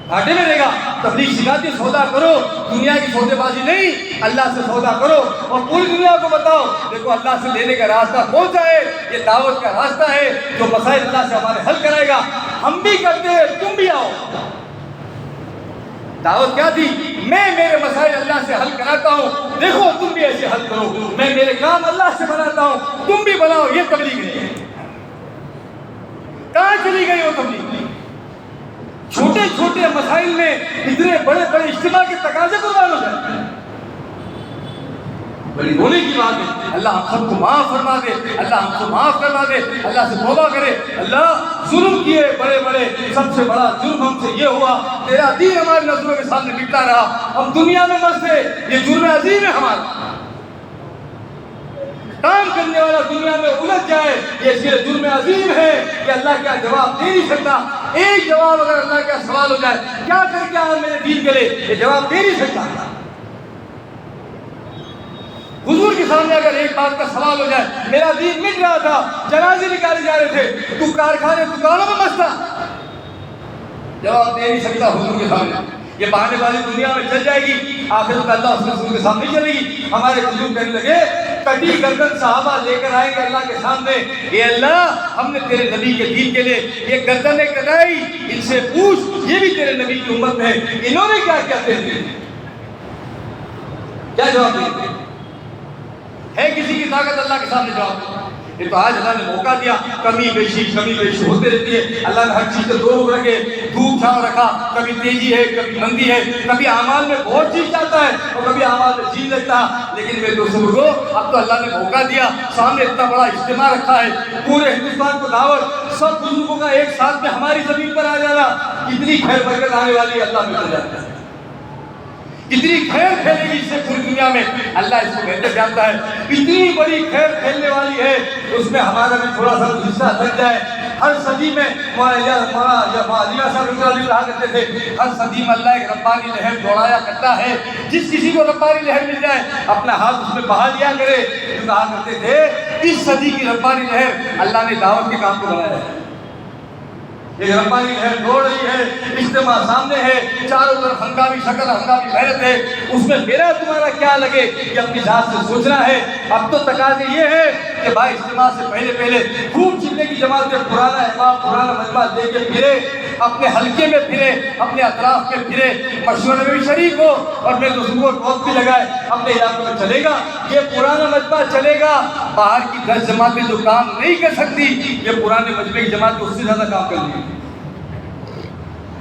S1: घाटे में रहेगा। तबलीग सिखाती है सौदा करो, दुनिया की सौदेबाजी नहीं, अल्लाह से सौदा करो और पूरी दुनिया को बताओ देखो अल्लाह से लेने का रास्ता कौन सा है, ये दावत का रास्ता है जो मसाइल अल्लाह से हमारे हल कराएगा। हम भी करते हैं, तुम भी आओ। दावत क्या थी? मैं मेरे मसाइल अल्लाह से हल कराता हूँ, देखो तुम भी ऐसे हल करो। मैं मेरे काम अल्लाह से बनाता हूँ, तुम भी बनाओ। ये तबलीग है। कहाँ चली गई वो तबलीग? छोटे छोटे मसाइल में इतने बड़े बड़े इज्तिमा के तकाजे कुर्बान हो जाए, बड़ी रोने की बात है। अल्लाह हम सबको माफ फरमा दे, अल्लाह हमको माफ करवा दे, अल्लाह से तौबा करे। अल्लाह जुल्म किए बड़े बड़े, सबसे बड़ा जुल्म हमसे ये हुआ, तेरा दीन हमारी नजरों के सामने बिकता रहा, हम दुनिया में मस्त है, ये जुर्म अजीम है हमारा। काम करने वाला दुनिया में उलझ जाए, ये इसके जुर्म अजीम है कि अल्लाह क्या जवाब दे नहीं सकता। एक जवाब अगर अल्लाह का सवाल हो जाए, क्या करके आया मेरे दीन के लिए, ये जवाब दे नहीं सकता। हुजूर के सामने अगर एक बात का सवाल हो जाए, मेरा दीन मिट रहा था, जनाजे निकाले जा रहे थे, तू कारखाने दुकानों में मस्त था, जवाब दे नहीं सकता हुजूर के सामने। ये बहाने वाली दुनिया में चल जाएगी, आखिर में अल्लाह उसके रसूल के सामने चलेगी। हमारे बुजुर्ग कहने लगे, कटी गर्दन सहाबा लेकर आएंगे अल्लाह के सामने, ये अल्लाह हमने तेरे नबी के दीन के लिए ये गर्दनें कटाई, इनसे पूछ ये भी तेरे नबी की उम्मत में है, इन्होंने क्या क्या थे? क्या जवाब देंगे? है किसी की ताकत अल्लाह के सामने जवाब? ये तो आज अल्लाह ने मौका दिया, कमी बेशी होते रहती है। अल्लाह ने हर चीज़ को दो रूप रखे, धूप छाव रखा, कभी तेजी है, कभी मंदी है, कभी अमाल में बहुत चीज जाता है और कभी अमाल में चीज लगता है। लेकिन मेरे दोस्तों को अब तो अल्लाह ने मौका दिया, सामने इतना बड़ा इज्तिमा रखा है, पूरे हिंदुस्तान को दावत, सब बुजुर्गों का एक साथ में हमारी जमीन पर आ जाना, कितनी खैर बरकत आने वाली है अल्लाह में जानता है, कितनी खैर फैलेगी इससे पूरी दुनिया में, अल्लाह इसको बेहतर जानता है। इतनी बड़ी खैर फैलने वाली है, उसमें हमारा भी थोड़ा सा हिस्सा लग जाए। हर सदी में मौलाना साहब रहा करते थे, हर सदी में अल्लाह एक रब्बानी लहर दौड़ाया करता है। जिस किसी को रब्बानी लहर मिल जाए अपना हाथ उसमें बहा लिया करे। जो कहा करते थे इस सदी की रब्बानी लहर अल्लाह ने दावत के काम को बनाया है। एक रब्बानी लहर दौड़ रही है, इज्तिमा सामने है, चारों तरफ हंगामी शक्ल, हंगामी मेहनत है, उसमें मेरा तुम्हारा क्या लगे ये अपनी जात से सोचना है। अब तो तकाज़े ये है कि भाई इज्तिमा से पहले खूब चिल्ले की जमात में पुराना अहबाब, पुराना मजमा लेके फिरे, अपने हल्के में फिरे, अपने अतराफ में फिरे, मशवरे में भी शरीक हो और मेरे दोस्तों को वक्त भी लगाए, अपने इलाके में चलेगा ये पुराना मजमा चलेगा। बाहर की 10 जमातें जो काम नहीं कर सकती, ये पुराने मजमे की जमात उससे ज्यादा काम कर रही है।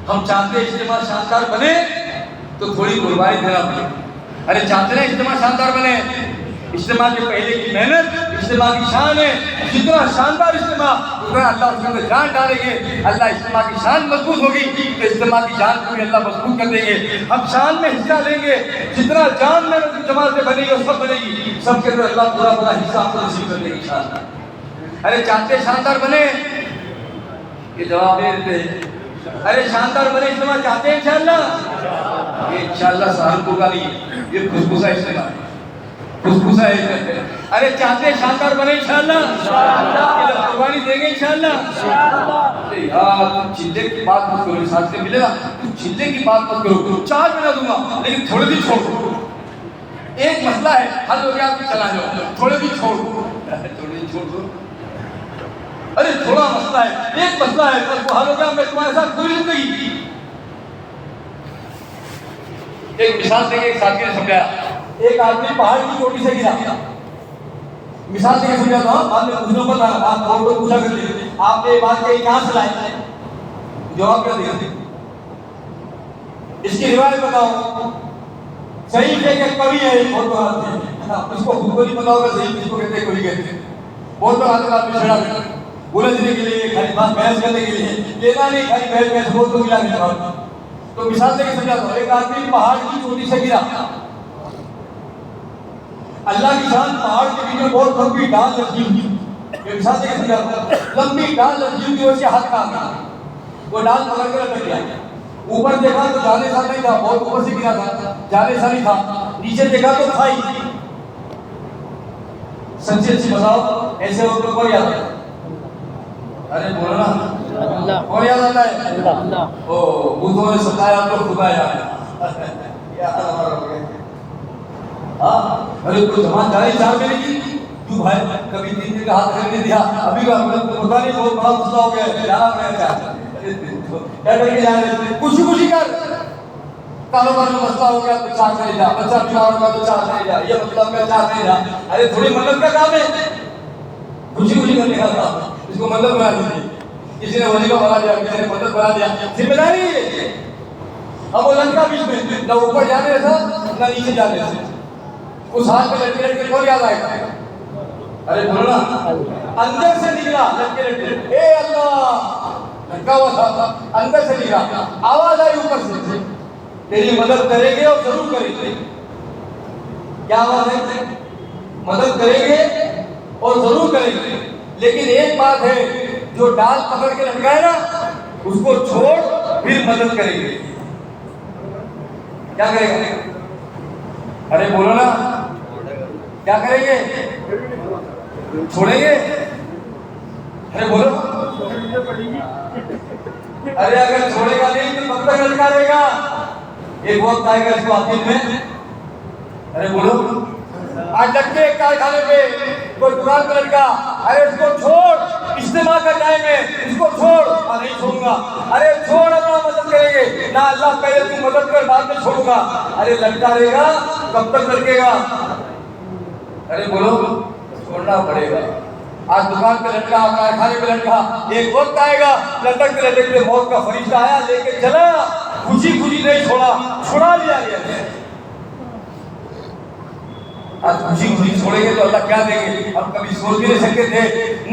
S1: हम चाहते इज्तिमा शानदार बने तो थोड़ी कुर्बानी देना पड़े। अरे चाहते ना इज्तिमा शानदार बने, इज्तिमा के पहले की मेहनत इज्तिमा की शान है। जितना शानदार इज्तिमा उतना अल्लाह उसके अंदर जान डालेंगे, अल्लाह इज्तिमा की शान मजबूत होगी तो इज्तिमा की जान को भी अल्लाह मजबूत कर देंगे। हम शान में हिस्सा लेंगे, जितना जान में जमात से बनेगी सब बनेगी, सबके अंदर अल्लाह पूरा बड़ा हिस्सा आपको नसीब कर देगी शान। अरे चाहते शानदार बने, ये जवाब दे देते हैं। अरे शानदार बने इज्तिमा चाहते हैं इंशाअल्लाह, ये इंशाअल्लाह सहारनपुर का नहीं, ये खुशबूसा इज्तिमा है, खुशबूसा है। अरे चाहते हैं शानदार बने इंशाअल्लाह, कुर्बानी देंगे इंशाअल्लाह। अरे यार तुम चिल्ले की बात मत करो, साथ से मिलेगा तुम चिल्ले की बात मत करो, 4 महीना दूंगा लेकिन थोड़े दिन छोड़ दो। एक मसला है हल हो गया तो चला जाओ, थोड़े दिन छोड़ दो, थोड़े दिन छोड़ दो। अरे थोड़ा मसला है, एक मसला है बस वो हल हो गया, मैं तुम्हारे साथ पूरी जिंदगी। एक मिसाल देके एक साथी ने समझाया, एक आदमी पहाड़ की चोटी से गिरा, मिसाल देके समझाता हूँ, बाद में पूछने पर आप और कोई पूछा करते आपने ये बात कही कहाँ से लाए, जवाब क्या देंगे? इसकी रिवायत बताओ। सही के कवि है बहुत बड़ा आदमी, उसको खुद को नहीं पता होगा सही किसको कहते हैं, कोई कहते हैं, बहुत बड़ा आदमी छेड़ा उलझने के लिए, खाली बात बहस करने के लिए, लेना नहीं खाली बहस बहुत तो मिला नहीं। तो मिसाल देके समझाता हूँ, एक आदमी पहाड़ की चोटी से गिरा, अल्लाह की शान पहाड़ के बीच में बहुत लंबी डाल लगी हुई, मिसाल देके समझाता हूँ, लंबी डाल लगी हुई उसके हाथ में आ गया, वो डाल पकड़ कर लग गया। ऊपर देखा तो जाने सा नहीं था, बहुत ऊपर से गिरा था, जाने सा नहीं था। नीचे देखा तो खाई। सच्ची बताओ ऐसे हो तो कोई याद है? अरे बोलो ना, कौन याद आता है? ओ बुद्धों ने सताया तो खुदा याद हाँ। अरे कोई जमात जाने चाह मिलेगी क्यों भाई, कभी 3 दिन का हाथ नहीं दिया, अभी का पता नहीं बहुत बड़ा मसला हो गया, जाना पड़ेगा क्या करके जा रहे, खुशी कर, कारोबार में मसला हो गया तो चाह चले जा, बच्चा बीमार होगा तो चाह चले जा, ये मतलब मैं चाह चले जा। अरे थोड़ी मदद का काम है, खुशी करने का काम, इसको मदद बना दीजिए। किसी ने वजीफा बना दिया, किसी ने मदद बना दिया, जिम्मेदारी है। अब वो लड़का बीच में न ऊपर जाने था न नीचे जाने था, उस हाथ में लटके लटके कौन याद आएगा? अरे बोलो ना, अंदर से निकला लटके लटके, ए अल्लाह लटका हुआ था, अंदर से निकला, आवाज आई ऊपर से, तेरी मदद करेंगे और जरूर करेंगे। क्या आवाज है? मदद करेंगे और जरूर करेंगे, लेकिन एक बात है, जो डाल पकड़ के लटकाए ना उसको छोड़ फिर मदद करेंगे। क्या करेंगे? अरे बोलो ना, क्या करेंगे? छोड़ेंगे? अरे बोलो। अरे अगर छोड़ेगा नहीं तो कब तक लटका रहेगा? एक वक्त आएगा इसको आखिर में। अरे बोलो, आज लटके एक कारखाने पे कोई दुकान पे लटका, अरे इसको छोड़, इज्तिमा का टाइम है, इसको छोड़। नहीं छोड़ूंगा। अरे छोड़, अल्लाह मदद करेंगे ना, अल्लाह पहले तू मदद कर बाद में छोड़ूंगा। अरे लटका रहेगा, कब तक लटकेगा? अरे बोलो, छोड़ना पड़ेगा। आज दुकान पे लटका, कारखाने पे लटका, एक वक्त आएगा लटकते लटकते मौत का फरिश्ता आया, लेके चला, खुशी खुशी नहीं छोड़ा, छुड़ा लिया गया। आज खुशी खुशी छोड़ेंगे तो अल्लाह क्या देंगे, हम कभी सोच भी नहीं सकते थे।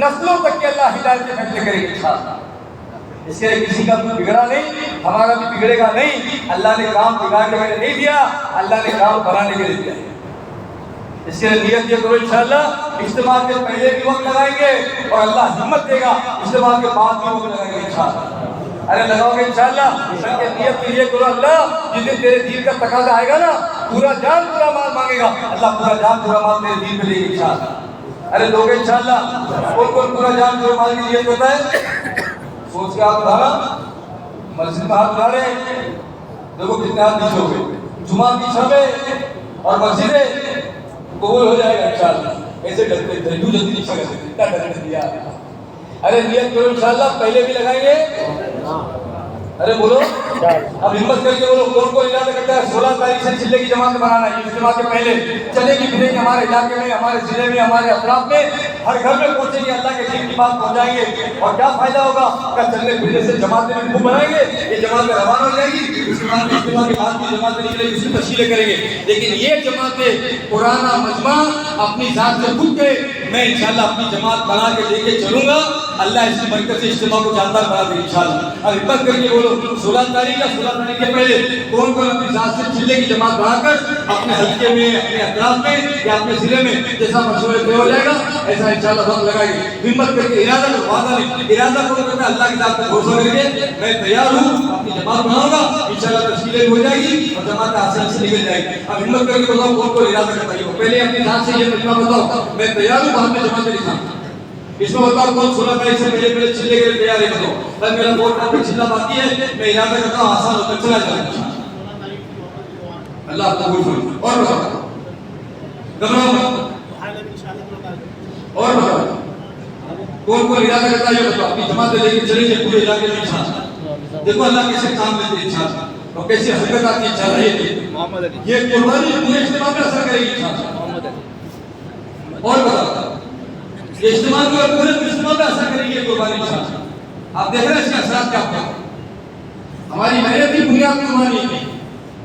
S1: नस्लों तक के अल्लाह हिदायत के फैसले करेंगे इंशाअल्लाह। इसके लिए किसी का भी बिगड़ा नहीं, हमारा भी बिगड़ेगा नहीं। अल्लाह ने काम बिगाड़ने के लिए नहीं दिया, अल्लाह ने काम बनाने के लिए दिया। इसके लिए नियत ये करो इंशाअल्लाह, इज्तिमा के पहले भी वक्त लगाएंगे और अल्लाह हिम्मत देगा इज्तिमा के बाद भी वक्त लगाएंगे इंशाअल्लाह। अरे लगाओगे इंशाअल्लाह। इसके नियत ये करो, अल्लाह जिस दिन तेरे दीन का तकाजा आएगा ना, पूरा जान पूरा माल मांगेगा, अल्लाह पूरा जान पूरा माल तेरे दीन पे देगा इंशाअल्लाह। अरे दोगे इंशाअल्लाह। कौन पूरा जान पूरा माल की नियत करता है? सोच के आप उठाना, मस्जिद में हाथ उठा रहे, देखो कितने हाथ पीछे हो गए। जुमा की शबे और मस्जिदें कबूल हो जाएगा इंशाअल्लाह। ऐसे डरते जल्दी नहीं सकते, इतना डर दिया। अरे नियत करो इंशाअल्लाह, पहले भी लगाएंगे। अरे बोलो, अब हिम्मत करके बोलो, कौन इरादा करता है 16 तारीख से चिल्ले की जमात बनाना है? इज्तिमा के पहले चलेगी फिरेंगे हमारे इलाके में, हमारे जिले में, हमारे अतराफ में, हर घर में पहुंचेंगे, अल्लाह के दीन की बात पहुंचाएंगे। और क्या फायदा होगा? क्या चलने फिरने से जमातें में खूब बनाएंगे, ये जमातें रवाना हो जाएगी, उसके बाद इज्तिमा के बाद की जमातें निकलेगी, उसकी तशकीलें करेंगे। लेकिन ये जमातें पुराना मजमा अपनी जात से खुद के, मैं इंशाअल्लाह अपनी जमात बना के लेके चलूंगा। अल्लाह इसकी बरकत से इज्तिमा को जानदार बना देगा इंशाअल्लाह। और हिम्मत करके बोलो 16 तारीख या 16 तारीख के पहले कौन कौन अपनी जात से चिल्ले की जमात बनाकर अपने हल्के में, अपने अतराफ में या अपने जिले में जैसा मशवरे तय हो जाएगा ऐसा इंशाअल्लाह वक्त लगाएंगे। हिम्मत करके, इरादा करो, वादा नहीं, इरादा करो करके अल्लाह की जात पे भरोसा करके मैं तैयार हूँ, अपनी जमात बनाऊंगा इंशाअल्लाह। तशकीलें हो जाएगी और जमात आसानी से निकल जाएगी। अब हिम्मत करके बताओ कौन कौन इरादा करता है? पहले अपनी जात से ये मजमा बताओ, मैं तैयार हूँ, बाद में जमातें दिखाऊंगा। इसमें बताओ कौन 16 तारीख से पहले चिल्ले के लिए तैयार है? बताओ भाई मेरा वोट का चिल्ला बाकी है, मैं इरादा करता हूँ आसान होकर चला जाऊंगा। अल्लाह आपको कबूल फरमाए। और बताओ, घबराओ मत। और बताओ कौन कौन इरादा करता है? ये बताओ, अपनी जमातें लेके चलेंगे पूरे इलाके में इंशाअल्लाह। देखो अल्लाह कैसे काम लेते हैं इंशाअल्लाह, और कैसे हरकत आती है इंशाअल्लाह। ये कुर्बानी पूरे इज्तिमा पे असर करेगी इंशाअल्लाह। और बताओ ये इज्तिमा को पूरे इज्तिमा पे असर करेगी ये कुर्बानी इंशाअल्लाह। आप देख रहे हैं इसके असरात क्या होगा। हमारी मेहनत की बुनियाद कुर्बानी है,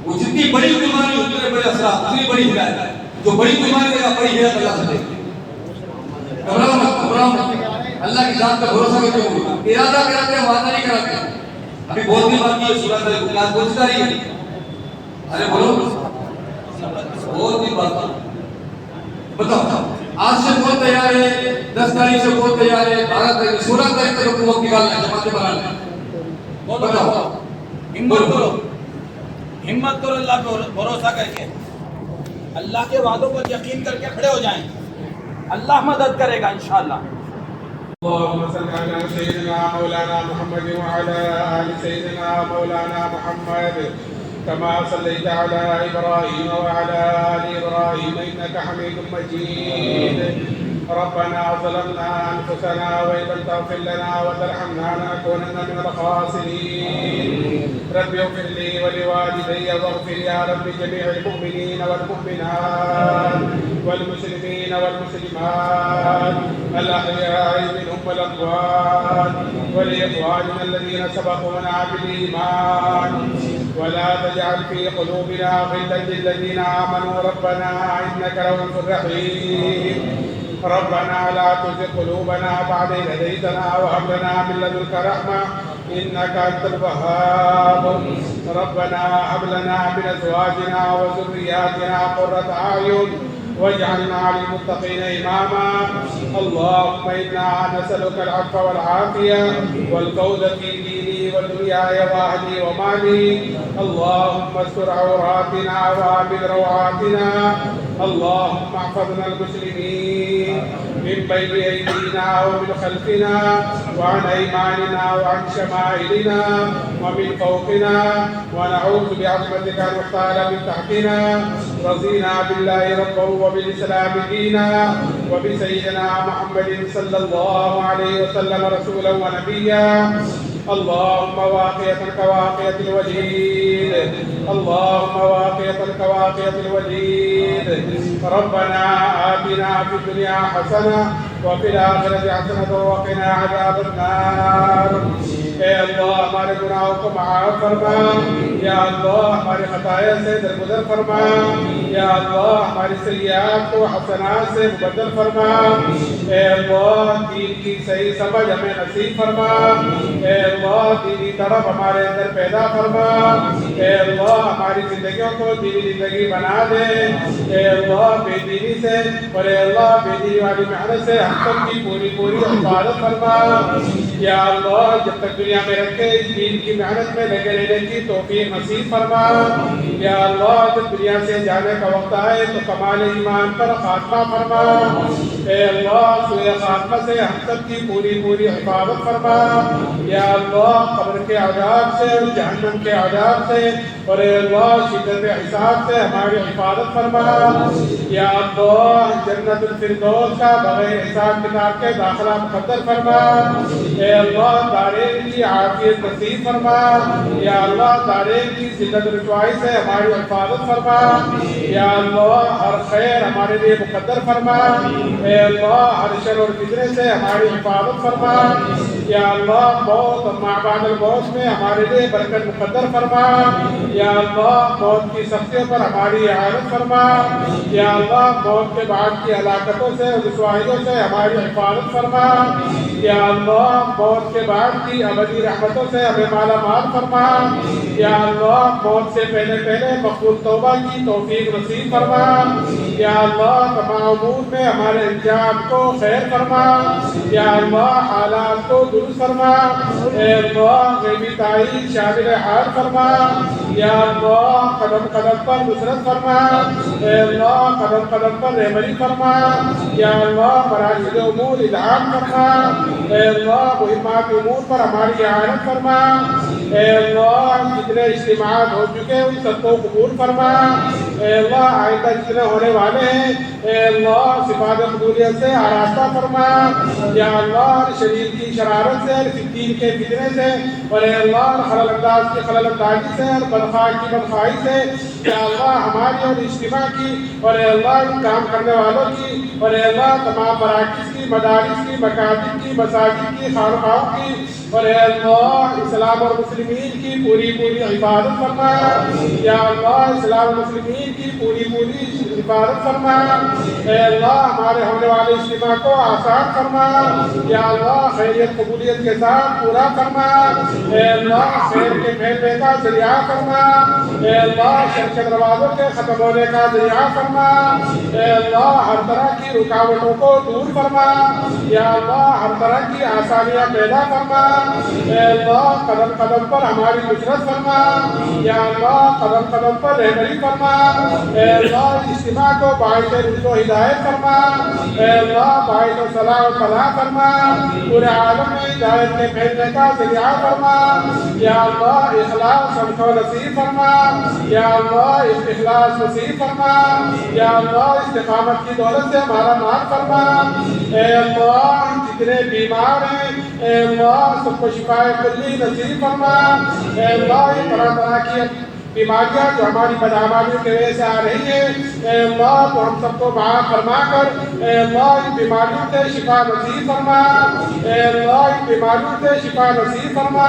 S1: वो जितनी बड़ी कुर्बानी उतने बड़े असरात, उतनी बड़ी हिदायत। जो बड़ी कुर्बानी देगा बड़ी हिदायत अल्लाह से देगा। घबराओ मत, घबराओ मत, अल्लाह की जात का भरोसा करते हो, इरादा कराते हैं, वादा नहीं कराते। अभी बहुत दिन बाकी है, 16 तारीख को, आज कौन सी तारीख है? अरे बोलो, बहुत दिन बाकी। बताओ आज से कौन तैयार है? 10 तारीख से कौन तैयार है? 12 तारीख, 16 तारीख तक वक्त निकालना है, जमातें बनाना है। बताओ, हिम्मत करो,
S2: हिम्मत करो, अल्लाह पे भरोसा करके, अल्लाह के वादों पर यकीन करके खड़े हो जाएं, अल्लाह मदद करेगा इंशाअल्लाह।
S3: अल्लाहुम्मा सल्ली अला सय्यिदिना मौलाना मुहम्मद व अला आलि सय्यिदिना मौलाना मुहम्मद कमा सल्लैता अला इब्राहीम व अला आलि इब्राहीम इन्नका हमीदुम मजीद। रब्बना ज़लमना अनफुसना व इन लम तग़फिर लना व तरहमना लनकूनन्ना मिनल ख़ासिरीन। रब्बि इग़फिर ली व लिवालिदैया वग़फिर या रब्बि जमीअल मुमिनीन वल मुमिनात वल मुस्लिमीन वल मुस्लिमात अल अहयाइ मिनहुम वल अमवात व लिइख़वानिना अल्लज़ीना सबक़ूना बिल ईमान व ला तजअल फ़ी क़ुलूबिना ग़िल्लन लिल्लज़ीना आमनू रब्बना इन्नका रऊफ़ुर रहीम। रब्बना ला तुज़िग़ क़ुलूबना बअद इज़ हदैतना व हब लना मिन लदुनका रहमा इन्नका अंतल वह्हाब। रब्बना हब लना मिन अज़वाजिना व ज़ुर्रिय्यातिना क़ुर्रता अयुन वजअलना लिलमुत्तक़ीना इमामा। अल्लाहुम्मा इन्ना नसअलुका अल-अफ़्व वल आफ़िया वल फ़ौज़ फ़ी दीनी व दुनियाया व अहली व माली। अल्लाहुम्मा अस्tur औरातिना व आमिन रवातिना। अल्लाहुम्मा अहफ़ज़ना अल-मुस्लिमीन मिन बैनि अयदीना व मिन ख़ल्फ़िना व अन अयमानिना व अन शमाइलिना व मिन फ़ौक़िना व नऊज़ु बिअज़मतिका अन नुग़्ताला मिन तहतिना। रज़ीना बिल्लाहि रब्बन व बिल इस्लामि दीना व बि सय्यिदिना मुहम्मदिन सल्लल्लाहु अलैहि वसल्लम रसूलन व नबिय्या। अल्लाहुम्मा वाक़िअतन कवाक़िअतिल वलीद, अल्लाहुम्मा वाक़िअतन कवाक़िअतिल वलीद। रब्बना आतिना फ़िद दुनिया हसना वफ़िल आखिरति हसनतन वक़िना अज़ाबन्नार। ए अल्लाह हमारे गुनाहों को माफ़ फरमा, या अल्लाह हमारे खताया से दरगुजर फरमा, या अल्लाह हमारी सय्यात को हसनात से मुबद्दल फरमा। ए अल्लाह दीन की सही समझ हमें नसीब फरमा। ए अल्लाह दीनी तरफ हमारे अंदर पैदा फरमा। ए अल्लाह हमारी ज़िंदगियों को दीनी ज़िंदगी बना दे। ए अल्लाह बेदीनी से और ए अल्लाह बेदीनी वाली मेहनत से हम सब की पूरी पूरी हिफाजत फरमा। या अल्लाह जब तक दुनिया में रखे इस दीन की मेहनत में लगे रहने की तौफीक नसीब फरमा। या अल्लाह जब दुनिया से जाने का वक्त आए तो कमाल ईमान पर खात्मा फरमा। ए अल्लाह सुए खात्मा से हम सब की पूरी पूरी हिफाजत फरमा। या अल्लाह कब्र के अज़ाब से और जहन्नम के अज़ाब से और ए अल्लाह शिद्दत हिसाब से हमारी हिफाजत फरमा। या अल्लाह जन्नतुल फिरदौस का बगैर हिसाब किताब के दाखिला मुक़द्दर फरमा। ए अल्लाह दारेन की आफियत नसीब फरमा। या अल्लाह दारेन की जिल्लत रुसवाई से हमारी हिफाजत फरमा। या अल्लाह हर खैर हमारे लिए मुक़द्दर फरमा। ए अल्लाह हर शर और फितने से हमारी हिफाजत फरमा। या अल्लाह मौत और माबादल मौत में हमारे लिए बरकत मुक़द्दर फरमा। या अल्लाह मौत की सख्तियों पर हमारी इआनत फरमा। या अल्लाह मौत के बाद की हलाकतों से और रुसवाइयों से हमारी हिफाजत फरमा। या अल्लाह मौत के बाद की अबदी रहमतों से हमें माला माल फरमा। या अल्लाह मौत से पहले पहले मकबूल तौबा की तौफीक नसीब फरमा। या अल्लाह तमाम उमूर में हमारे अंजाम को खैर फरमा। या अल्लाह हालात को दुरुस्त फरमा। ए अल्लाह गैबी ताईद शामिल हाल फरमा। या अल्लाह कदम कदम पर नुसरत फरमा। ए अल्लाह कदम कदम पर रहमती फरमा। या अल्लाह मराशिद उमूर इल्हाम फरमा। ए अल्लाह मुहिम्मात उमूर पर हमारी इआनत फरमा। ए अल्लाह जितने इज्तिमात हो चुके उन सबको कबूल फरमा। ए अल्लाह आइंदा जितने होने वाले हैं ए अल्लाह सिफात कबूलियत से आरास्ता फरमा। या अल्लाह शरीर की शरारत से फितीन के फितने से और ए अल्लाह खलल अंदाज की खलल अंदाजी से और बदखाई की बदखाई से या अल्लाह हमारी और इज्तिमा की और ए अल्लाह काम करने वालों की और ए अल्लाह तमाम मराकिज़ की मदारिस की मकातिब की मसाजिद की खानकाहों की और ए अल्लाह इस्लाम और मुस्लिमीन की पूरी पूरी हिफाजत फरमा। या अल्लाह इस्लाम और मुस्लिमीन की पूरी पूरी हिफाजत फरमा। ए अल्लाह हमारे होने वाले इज्तिमा को आसान फरमा। या अल्लाह खैरियत कबूलियत के साथ पूरा फरमा। ए अल्लाह खैर के फैलने का जरिया फरमा। ए अल्लाह शर के दरवाज़ों के ख़त्म होने का जरिया फरमा। ए अल्लाह हर तरह की रुकावटों को दूर फरमा। या अल्लाह हर तरह की आसानियाँ पैदा फरमा। ए अल्लाह कदम कदम पर हमारी नुसरत फरमा। या अल्लाह कदम कदम पर रहमती फरमा। ए अल्लाह इज्तिमा को बाइस रुज़्क़ व हिदायत फरमा। ए अल्लाह बाइस सलाह व फलाह फरमा। पूरे आलम में हिदायत के फैलने का ज़रिया फरमा। या अल्लाह इखलास हमको नसीब फरमा। या अल्लाह इखलास नसीब फरमा। या अल्लाह इस्तिक़ामत की दौलत से हमारा माल फरमा। ए अल्लाह जितने बीमार हैं ए अल्लाह सबको शिफाए कुल्ली नसीब फरमा। ए अल्लाह तरह तरह की बीमारियाँ जो हमारी बदआमाली की वजह से आ रही है ए अल्लाह तो हम सबको माफ़ फरमा कर ए अल्लाह इन बीमारियों से शिफा नसीब फरमा। ए अल्लाह इन बीमारियों से शिफा नसीब फरमा।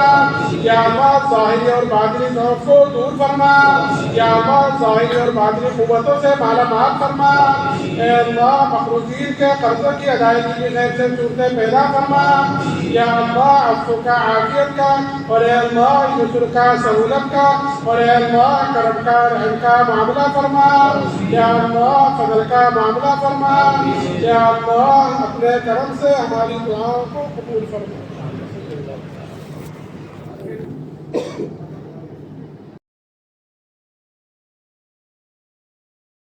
S3: या अल्लाह ज़ाहिरी और बातिनी ज़ौक़ को दूर फरमा। या अल्लाह ज़ाहिरी और बातिनी क़ुव्वतों से माला माल फरमा। ए अल्लाह मक़रूज़ीन के कर्ज़ों की अदायगी की खैर से सूरतें पैदा फरमा। या अल्लाह अफ़्फ़ो का आफ़ियत का और ए अल्लाह नुसर का सहूलत का और ए अल्लाह करम का रहम का मामला फरमा। या अल्लाह फजल का मामला फरमा। या अल्लाह अपने करम से हमारी दुआओं को कबूल फरमा।